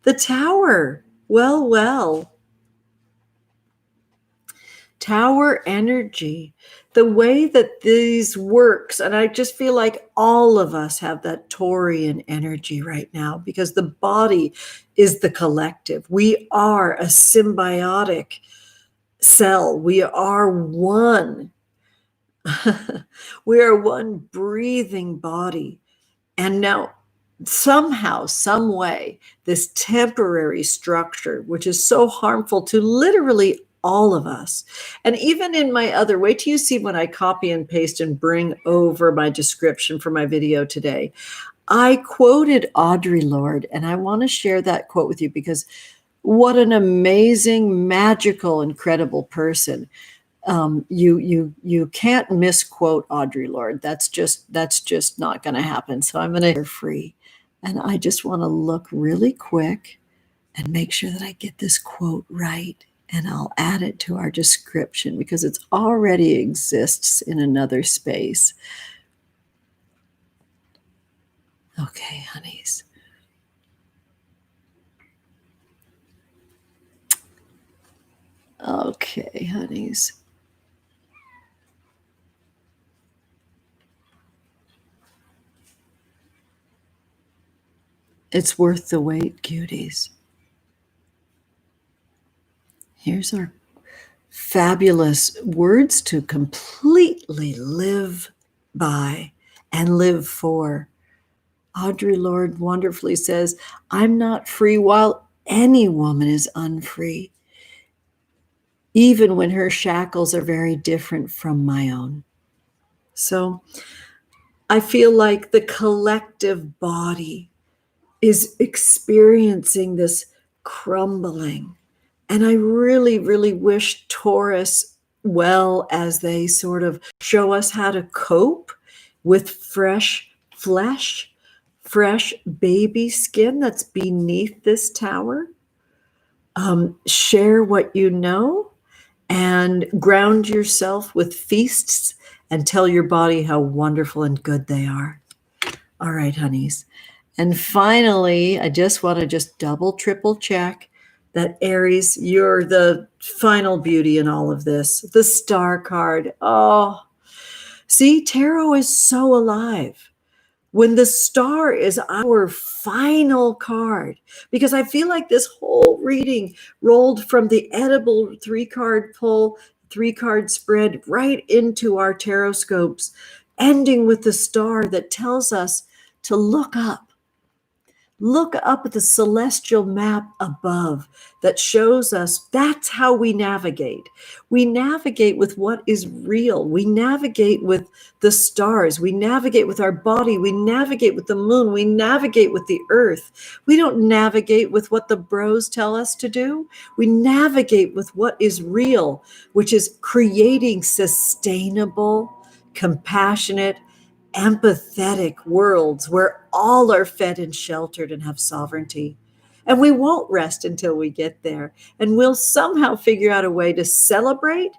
the Tower. Well. Tower energy, the way that these works, and I just feel like all of us have that Taurian energy right now, because the body is the collective. We are a symbiotic cell. We are one. We are one breathing body. And now somehow, some way, this temporary structure, which is so harmful to literally all of us. And even in my other, wait till you see when I copy and paste and bring over my description for my video today. I quoted Audre Lorde, and I want to share that quote with you, because what an amazing, magical, incredible person. You can't misquote Audre Lorde. That's just not going to happen. So I'm going to free. And I just want to look really quick and make sure that I get this quote right. And I'll add it to our description because it already exists in another space. Okay, honeys. Okay, honeys. It's worth the wait, cuties. Here's our fabulous words to completely live by and live for. Audre Lorde wonderfully says, I'm not free while any woman is unfree, even when her shackles are very different from my own. So I feel like the collective body is experiencing this crumbling. And I really, really wish Taurus well, as they sort of show us how to cope with fresh flesh, fresh baby skin that's beneath this tower. Share what you know and ground yourself with feasts and tell your body how wonderful and good they are. All right, honeys. And finally, I just want to double, triple check that Aries, you're the final beauty in all of this. The Star card. Oh, see, tarot is so alive. When the Star is our final card, because I feel like this whole reading rolled from the edible 3-card pull, 3-card spread right into our Tarotscopes, ending with the Star that tells us to look up. Look up at the celestial map above that shows us that's how we navigate. We navigate with what is real. We navigate with the stars. We navigate with our body. We navigate with the moon. We navigate with the earth. We don't navigate with what the bros tell us to do. We navigate with what is real, which is creating sustainable, compassionate, empathetic worlds where all are fed and sheltered and have sovereignty. And we won't rest until we get there. And we'll somehow figure out a way to celebrate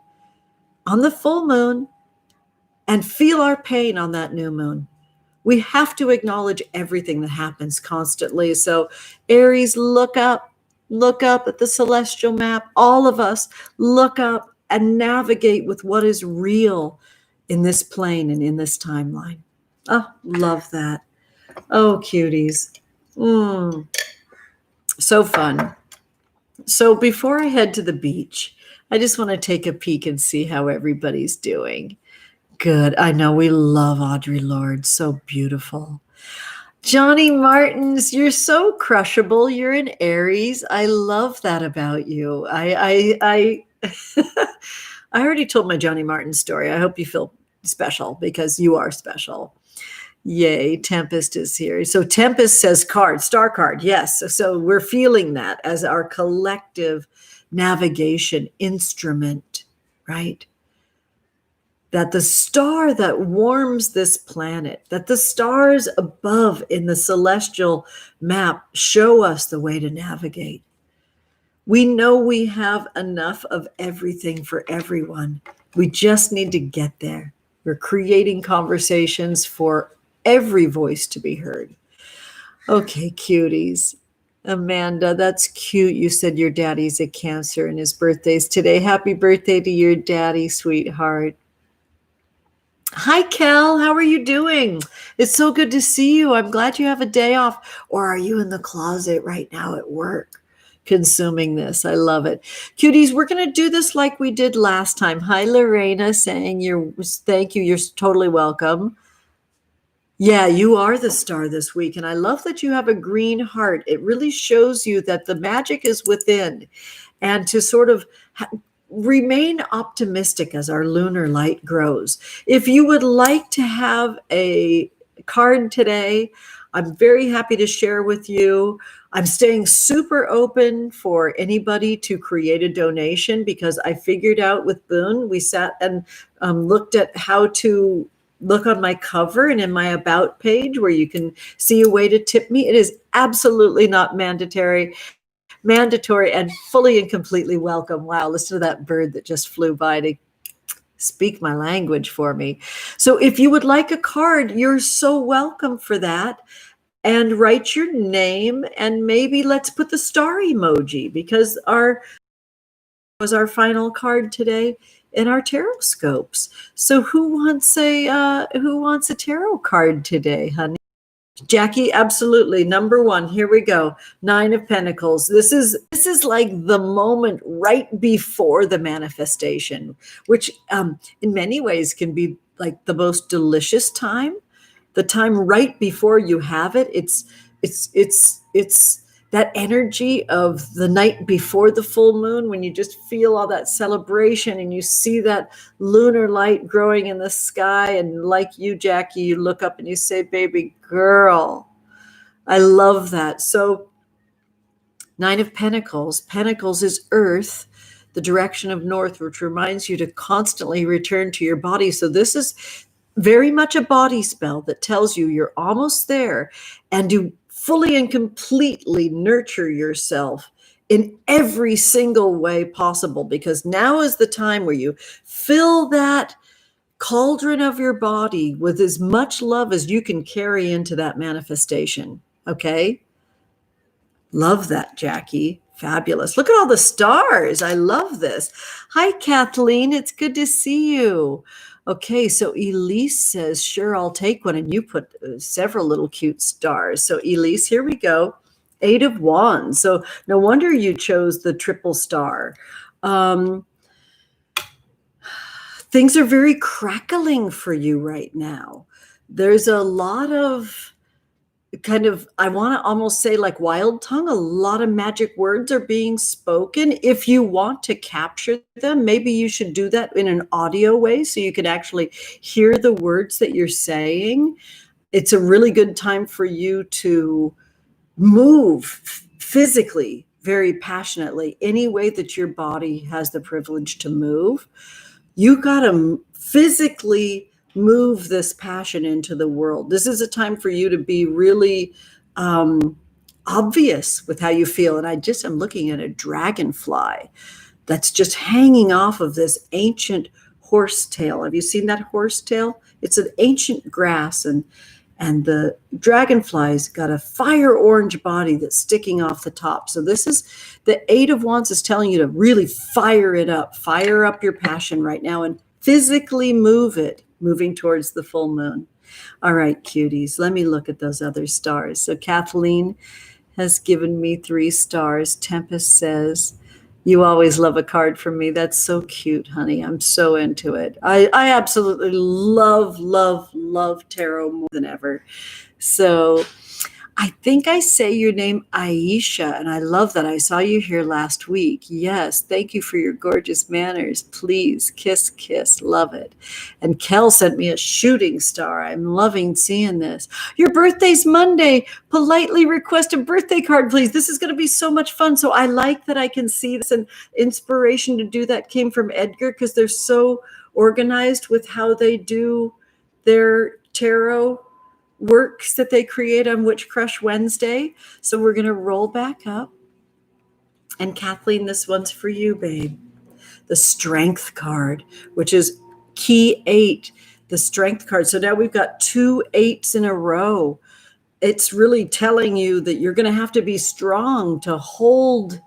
on the full moon and feel our pain on that new moon. We have to acknowledge everything that happens constantly. So, Aries, look up at the celestial map. All of us look up and navigate with what is real in this plane and in this timeline. Oh, love that. Oh, cuties. So fun. So before I head to the beach, I just want to take a peek and see how everybody's doing. Good. I know we love Audre Lorde. So beautiful. Johnny Martins, you're so crushable. You're an Aries. I love that about you. I already told my Johnny Martin story. I hope you feel special because you are special. Yay, Tempest is here. So Tempest says star card. Yes. So we're feeling that as our collective navigation instrument, right? That the star that warms this planet, that the stars above in the celestial map show us the way to navigate. We know we have enough of everything for everyone. We just need to get there. We're creating conversations for every voice to be heard. Okay, cuties. Amanda, that's cute. You said your daddy's a Cancer and his birthday's today. Happy birthday to your daddy, sweetheart. Hi, Kel. How are you doing? It's so good to see you. I'm glad you have a day off. Or are you in the closet right now at work consuming this? I love it. Cuties, we're going to do this like we did last time. Hi, Lorena, saying thank you. You're totally welcome. Yeah, you are the star this week. And I love that you have a green heart. It really shows you that the magic is within, and to sort of remain optimistic as our lunar light grows. If you would like to have a card today, I'm very happy to share with you. I'm staying super open for anybody to create a donation because I figured out with Boone, we sat and looked at how to look on my cover and in my about page where you can see a way to tip me. It is absolutely not mandatory and fully and completely welcome. Wow, listen to that bird that just flew by to speak my language for me. So if you would like a card, you're so welcome for that. And write your name, and maybe let's put the star emoji because was our final card today in our Tarotscopes. So who wants a tarot card today, honey? Jackie, absolutely. Number one, here we go. 9 of Pentacles. This is like the moment right before the manifestation, which in many ways can be like the most delicious time. The time right before you have it. It's that energy of the night before the full moon when you just feel all that celebration and you see that lunar light growing in the sky. And like you, Jackie, you look up and you say, baby girl, I love that. So 9 of Pentacles. Pentacles is earth, the direction of north, which reminds you to constantly return to your body. So this is very much a body spell that tells you you're almost there and to fully and completely nurture yourself in every single way possible, because now is the time where you fill that cauldron of your body with as much love as you can carry into that manifestation. Okay? Love that, Jackie. Fabulous. Look at all the stars. I love this. Hi, Kathleen. It's good to see you. Okay, so Elise says, sure, I'll take one. And you put several little cute stars. So Elise, here we go. 8 of Wands. So no wonder you chose the triple star. Things are very crackling for you right now. There's a lot of kind of, I want to almost say like wild tongue. A lot of magic words are being spoken. If you want to capture them, maybe you should do that in an audio way so you can actually hear the words that you're saying. It's a really good time for you to move physically, very passionately, any way that your body has the privilege to move. You got to physically move this passion into the world. This is a time for you to be really obvious with how you feel. And I'm looking at a dragonfly that's just hanging off of this ancient horsetail. Have you seen that horsetail? It's an ancient grass, and the dragonfly's got a fire orange body that's sticking off the top. So this is the Eight of Wands is telling you to really fire it up, fire up your passion right now and physically move it, moving towards the full moon. All right, cuties, let me look at those other stars. So Kathleen has given me 3 stars. Tempest says, you always love a card from me. That's so cute, honey. I'm so into it. I absolutely love tarot more than ever. So I think I say your name Aisha, and I love that. I saw you here last week. Yes, thank you for your gorgeous manners. Please, kiss, kiss. Love it. And Kel sent me a shooting star. I'm loving seeing this. Your birthday's Monday. Politely request a birthday card, please. This is going to be so much fun. So I like that I can see this, and inspiration to do that came from Edgar because they're so organized with how they do their tarot works that they create on Witch Crush Wednesday. So we're going to roll back up. And Kathleen, this one's for you, babe. The Strength card, which is key 8, the Strength card. So now we've got 2 8s in a row. It's really telling you that you're going to have to be strong to hold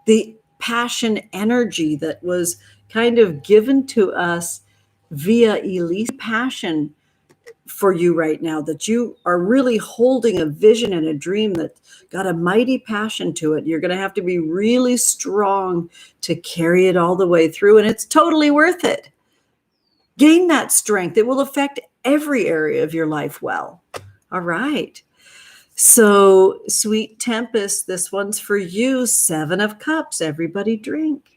the passion energy that was kind of given to us via Elise. Passion for you right now, that you are really holding a vision and a dream that got a mighty passion to it. You're going to have to be really strong to carry it all the way through, and it's totally worth it. Gain that strength. It will affect every area of your life well. All right. So, sweet Tempest, this one's for you. 7 of Cups. Everybody drink.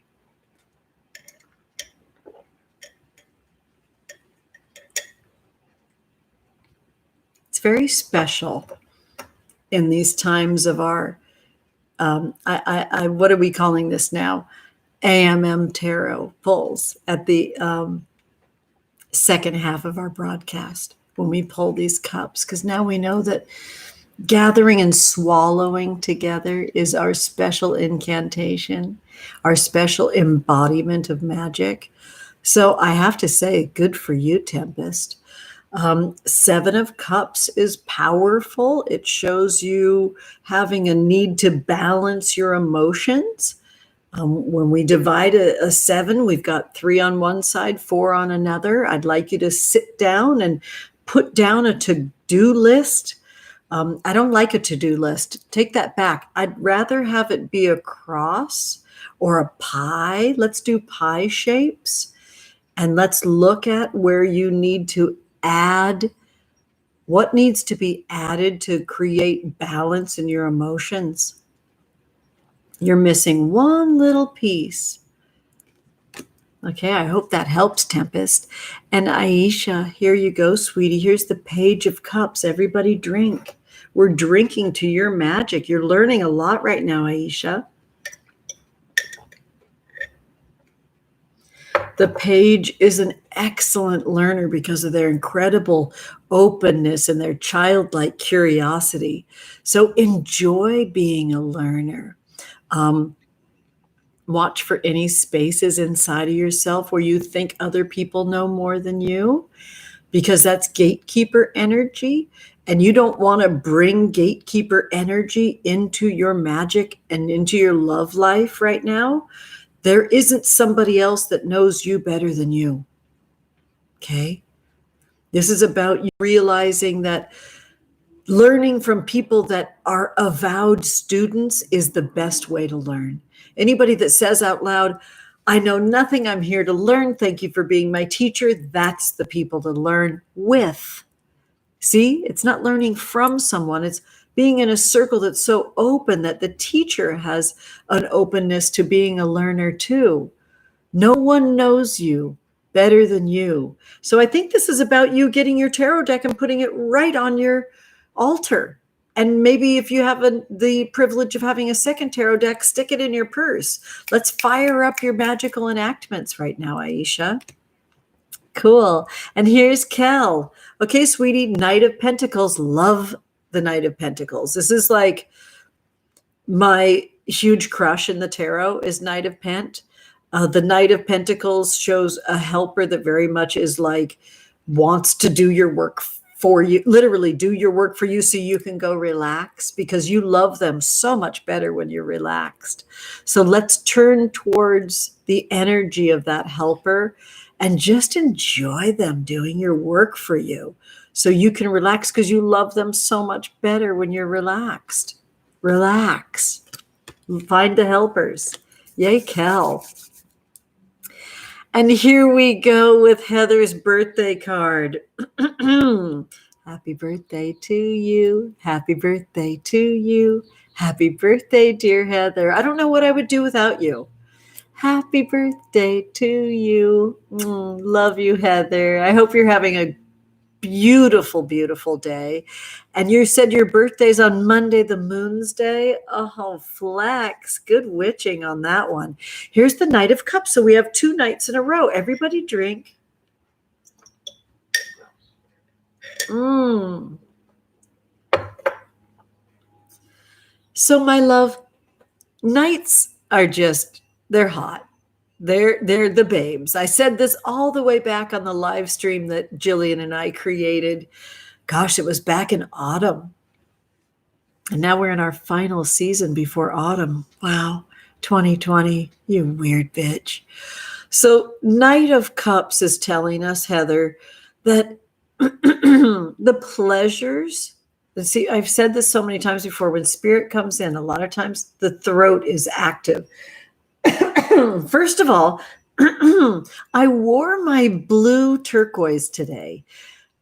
Very special in these times of our what are we calling this now? AMM tarot pulls at the second half of our broadcast when we pull these cups, because now we know that gathering and swallowing together is our special incantation, our special embodiment of magic. So I have to say, good for you, Tempest. 7 of Cups is powerful. It shows you having a need to balance your emotions. When we divide a 7, we've got 3 on one side, 4 on another. I'd like you to sit down and put down a to-do list. I don't like a to-do list. Take that back. I'd rather have it be a cross or a pie. Let's do pie shapes. And let's look at where you need to add, what needs to be added to create balance in your emotions. You're missing one little piece. Okay, I hope that helps, Tempest. And Aisha, here you go, sweetie. Here's the Page of Cups. Everybody drink. We're drinking to your magic. You're learning a lot right now, Aisha. The Page is an excellent learner because of their incredible openness and their childlike curiosity. So enjoy being a learner. Watch for any spaces inside of yourself where you think other people know more than you, because that's gatekeeper energy. And you don't want to bring gatekeeper energy into your magic and into your love life right now. There isn't somebody else that knows you better than you. Okay? This is about you realizing that learning from people that are avowed students is the best way to learn. Anybody that says out loud, I know nothing, I'm here to learn, thank you for being my teacher, that's the people to learn with. See, it's not learning from someone, it's being in a circle that's so open that the teacher has an openness to being a learner too. No one knows you better than you. So I think this is about you getting your tarot deck and putting it right on your altar. And maybe if you have the privilege of having a second tarot deck, stick it in your purse. Let's fire up your magical enactments right now, Aisha. Cool. And here's Kel. Okay, sweetie, Knight of Pentacles. Love the Knight of Pentacles. This is like my huge crush in the tarot is Knight of Pent. The Knight of Pentacles shows a helper that very much is like wants to do your work for you, literally do your work for you so you can go relax, because you love them so much better when you're relaxed. So let's turn towards the energy of that helper and just enjoy them doing your work for you so you can relax, because you love them so much better when you're relaxed. Relax. Find the helpers. Yay, Kel. And here we go with Heather's birthday card. Happy birthday to you. Happy birthday to you. Happy birthday, dear Heather. I don't know what I would do without you. Happy birthday to you. Love you, Heather. I hope you're having a beautiful, beautiful day. And you said your birthday's on Monday, the moon's day. Oh, flex. Good witching on that one. Here's the Knight of Cups. So we have 2 nights in a row. Everybody drink. So my love, nights are just, they're hot. They're the babes. I said this all the way back on the live stream that Jillian and I created. Gosh, it was back in autumn. And now we're in our final season before autumn. Wow, 2020, you weird bitch. So Knight of Cups is telling us, Heather, that the pleasures, and see, I've said this so many times before, when spirit comes in, a lot of times the throat is active. First of all, I wore my blue turquoise today.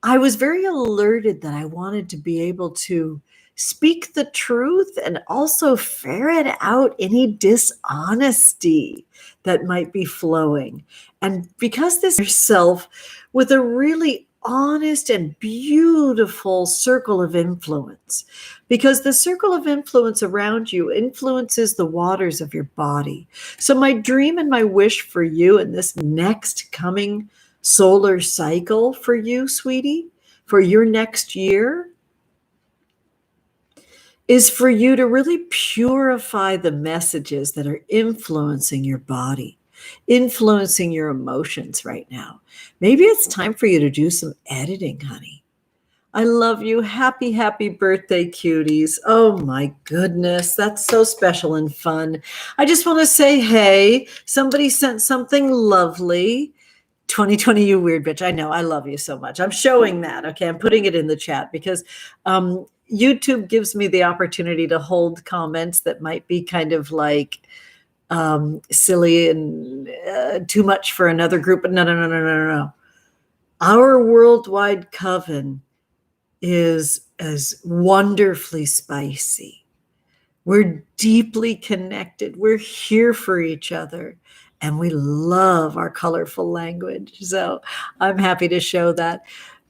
I was very alerted that I wanted to be able to speak the truth and also ferret out any dishonesty that might be flowing. And because this is yourself with a really honest and beautiful circle of influence, because the circle of influence around you influences the waters of your body. So my dream and my wish for you in this next coming solar cycle for you, sweetie, for your next year, is for you to really purify the messages that are influencing your body, influencing your emotions right now. Maybe it's time for you to do some editing, honey. I love you. Happy, happy birthday, cuties. Oh my goodness. That's so special and fun. I just want to say, hey, somebody sent something lovely. 2020, you weird bitch. I know. I love you so much. I'm showing that. Okay. I'm putting it in the chat because YouTube gives me the opportunity to hold comments that might be kind of like silly and too much for another group. But no. Our Worldwide Coven is as wonderfully spicy. We're deeply connected. We're here for each other. And we love our colorful language. So I'm happy to show that.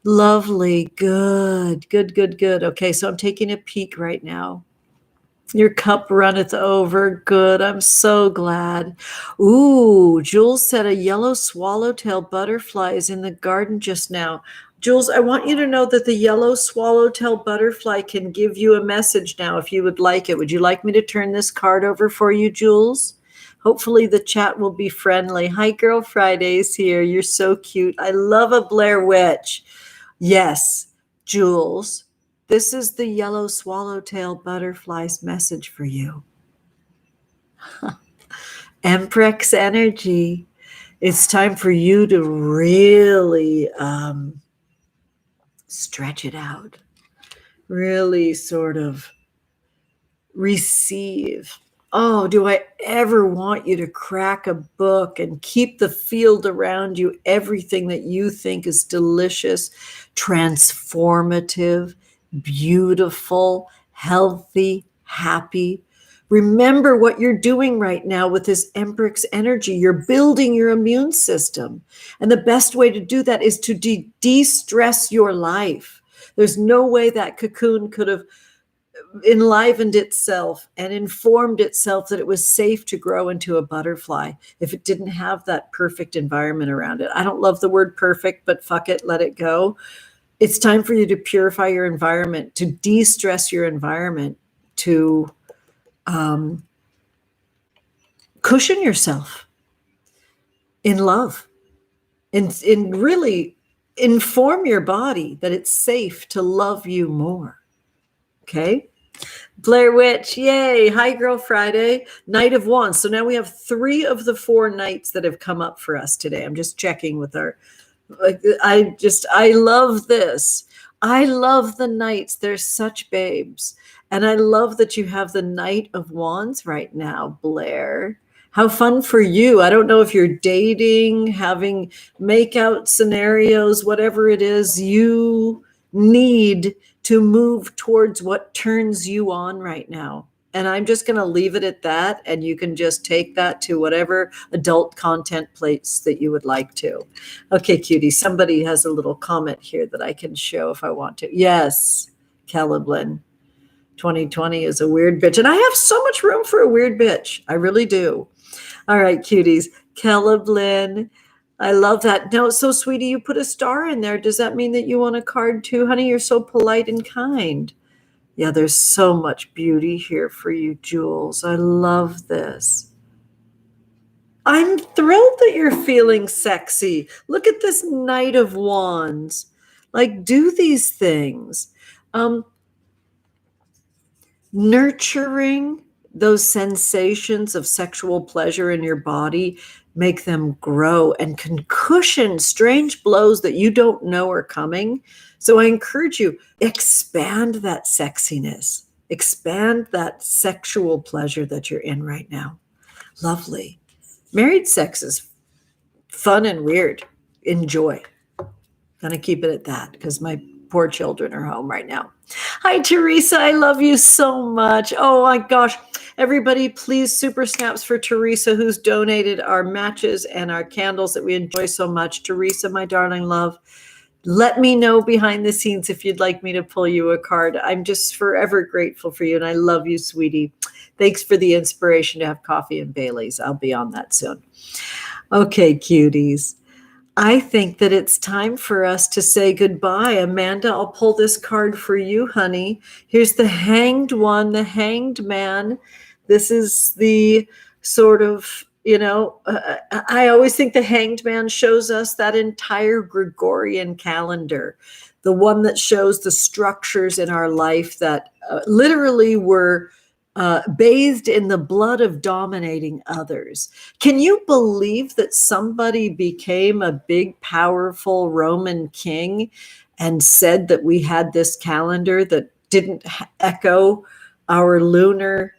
Lovely. Good. Okay, so I'm taking a peek right now. Your cup runneth over. Good. I'm so glad. Ooh, Jules said a yellow swallowtail butterfly is in the garden just now. Jules, I want you to know that the yellow swallowtail butterfly can give you a message now if you would like it. Would you like me to turn this card over for you, Jules? Hopefully the chat will be friendly. Hi, Girl Friday's here. You're so cute. I love a Blair Witch. Yes, Jules, this is the yellow swallowtail butterfly's message for you. Emprex energy. It's time for you to really stretch it out. Really sort of receive. Oh, do I ever want you to crack a book and keep the field around you, everything that you think is delicious, transformative, beautiful, healthy, happy. Remember what you're doing right now with this Empress energy. You're building your immune system. And the best way to do that is to de-stress your life. There's no way that cocoon could have enlivened itself and informed itself that it was safe to grow into a butterfly if it didn't have that perfect environment around it. I don't love the word perfect, but fuck it, let it go. It's time for you to purify your environment, to de-stress your environment, to cushion yourself in love, and really inform your body that it's safe to love you more. Okay? Blair Witch, yay. Hi, Girl Friday, Knight of Wands. So now we have 3 of the 4 knights that have come up for us today. I'm just checking with our, I love this. I love the knights. They're such babes. And I love that you have the Knight of Wands right now, Blair. How fun for you. I don't know if you're dating, having makeout scenarios, whatever it is you need to move towards what turns you on right now. And I'm just going to leave it at that. And you can just take that to whatever adult content place that you would like to. Okay, cutie. Somebody has a little comment here that I can show if I want to. Yes, Caliblin. 2020 is a weird bitch. And I have so much room for a weird bitch. I really do. All right, cuties. Caliblin. I love that. No, so sweetie, you put a star in there. Does that mean that you want a card too? Honey, you're so polite and kind. Yeah, there's so much beauty here for you, Jules. I love this. I'm thrilled that you're feeling sexy. Look at this Knight of Wands. Like, do these things. Nurturing those sensations of sexual pleasure in your body, make them grow and can cushion strange blows that you don't know are coming. So I encourage you, expand that sexiness, expand that sexual pleasure that you're in right now. Lovely. Married sex is fun and weird. Enjoy. Gonna keep it at that because my poor children are home right now. Hi, Teresa. I love you so much. Oh my gosh. Everybody, please super snaps for Teresa, who's donated our matches and our candles that we enjoy so much. Teresa, my darling love, let me know behind the scenes if you'd like me to pull you a card. I'm just forever grateful for you, and I love you, sweetie. Thanks for the inspiration to have coffee and Bailey's. I'll be on that soon. Okay, cuties. I think that it's time for us to say goodbye. Amanda, I'll pull this card for you, honey. Here's the Hanged One, the Hanged Man. This is the sort of, I always think the Hanged Man shows us that entire Gregorian calendar, the one that shows the structures in our life that literally were bathed in the blood of dominating others. Can you believe that somebody became a big, powerful Roman king and said that we had this calendar that didn't echo our lunar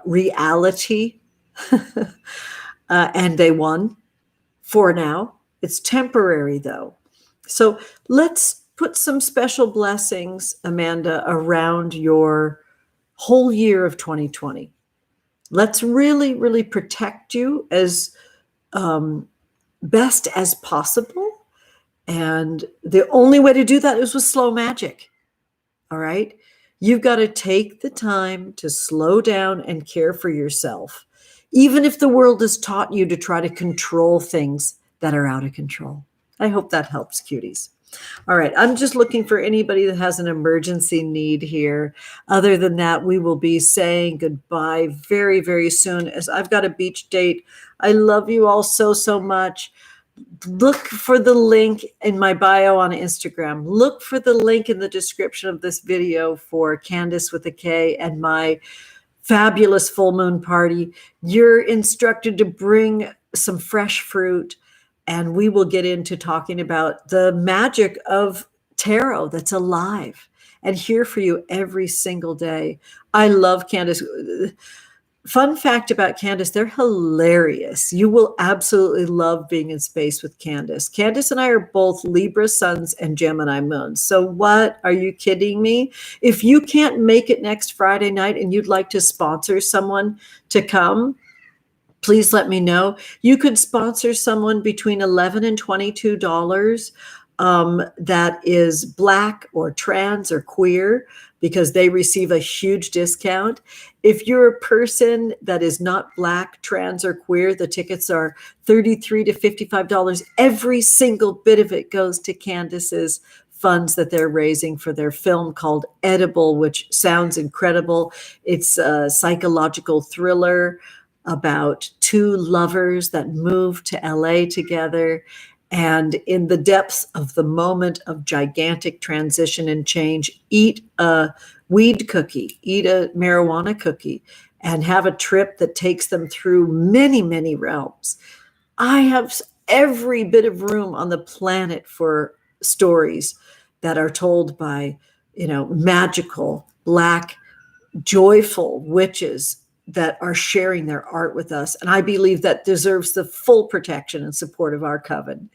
reality? And they won for now. It's temporary, though. So let's put some special blessings, Amanda, around your whole year of 2020. Let's really, really protect you as best as possible. And the only way to do that is with slow magic. All right. You've got to take the time to slow down and care for yourself, even if the world has taught you to try to control things that are out of control. I hope that helps, cuties. All right, I'm just looking for anybody that has an emergency need here. Other than that, we will be saying goodbye very, very soon, as I've got a beach date. I love you all so, so much. Look for the link in my bio on Instagram. Look for the link in the description of this video for Kandis with a K and my fabulous full moon party. You're instructed to bring some fresh fruit, and we will get into talking about the magic of tarot that's alive and here for you every single day. I love Kandis. Fun fact about Kandis, they're hilarious. You will absolutely love being in space with Kandis. Kandis and I are both Libra suns and Gemini moons. So what? Are you kidding me? If you can't make it next Friday night and you'd like to sponsor someone to come, please let me know. You could sponsor someone between $11 and $22 that is Black or trans or queer, because they receive a huge discount. If you're a person that is not Black, trans, or queer, the tickets are $33 to $55. Every single bit of it goes to Kandis's funds that they're raising for their film called Edible, which sounds incredible. It's a psychological thriller about two lovers that move to LA together. And in the depths of the moment of gigantic transition and change, eat a weed cookie, eat a marijuana cookie, and have a trip that takes them through many, many realms. I have every bit of room on the planet for stories that are told by, magical, Black, joyful witches that are sharing their art with us. And I believe that deserves the full protection and support of our coven.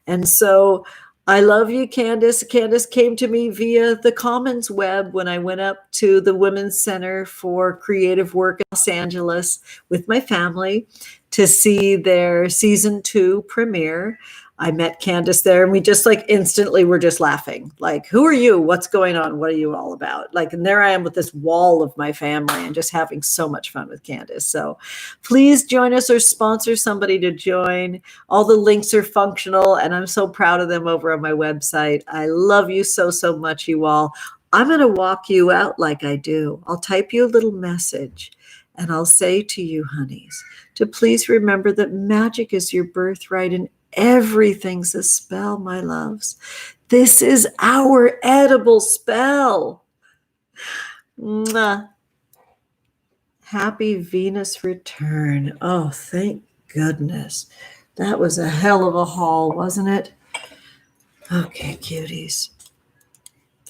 And so I love you, Kandis. Kandis came to me via the Commons web when I went up to the Women's Center for Creative Work in Los Angeles with my family to see their season 2 premiere. I met Kandis there, and we just instantly were just laughing. Like, who are you? What's going on? What are you all about? And there I am with this wall of my family and just having so much fun with Kandis. So please join us or sponsor somebody to join. All the links are functional, and I'm so proud of them over on my website. I love you so, so much, you all. I'm going to walk you out like I do. I'll type you a little message, and I'll say to you, honeys, to please remember that magic is your birthright and everything's a spell, my loves. This is our edible spell. Mwah. Happy Venus return. Oh, thank goodness. That was a hell of a haul, wasn't it? Okay, cuties.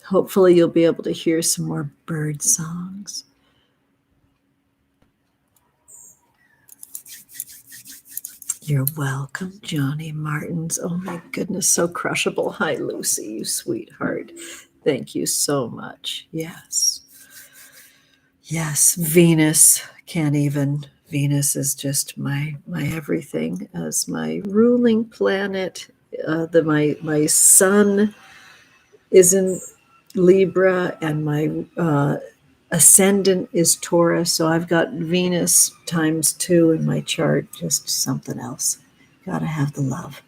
Hopefully you'll be able to hear some more bird songs. You're welcome, Johnny Martins. Oh my goodness, so crushable. Hi, Lucy, you sweetheart. Thank you so much. Yes. Yes, Venus. Can't even. Venus is just my everything as my ruling planet. My sun is in Libra, and my ascendant is Taurus, so I've got Venus times 2 in my chart, just something else. Gotta have the love.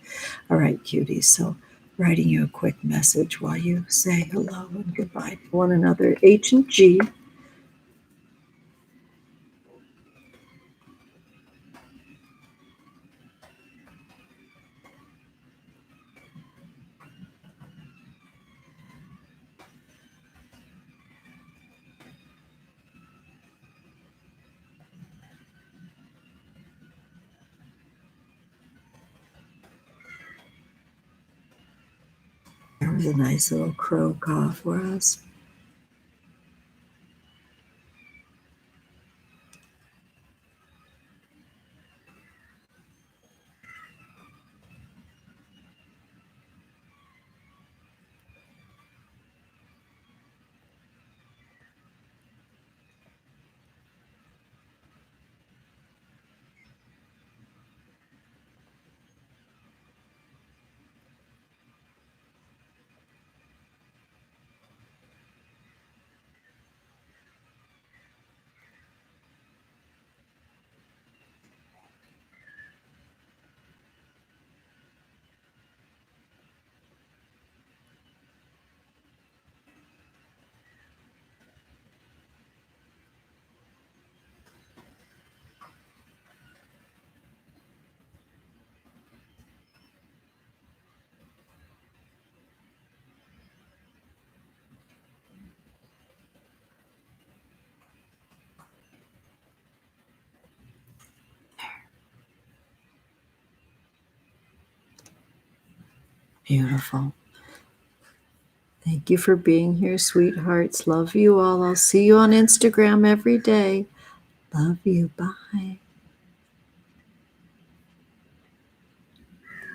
All right, cuties, so writing you a quick message while you say hello and goodbye to one another. H and G. There was a nice little crow caw for us. Beautiful. Thank you for being here, sweethearts. Love you all. I'll see you on Instagram every day. Love you. Bye.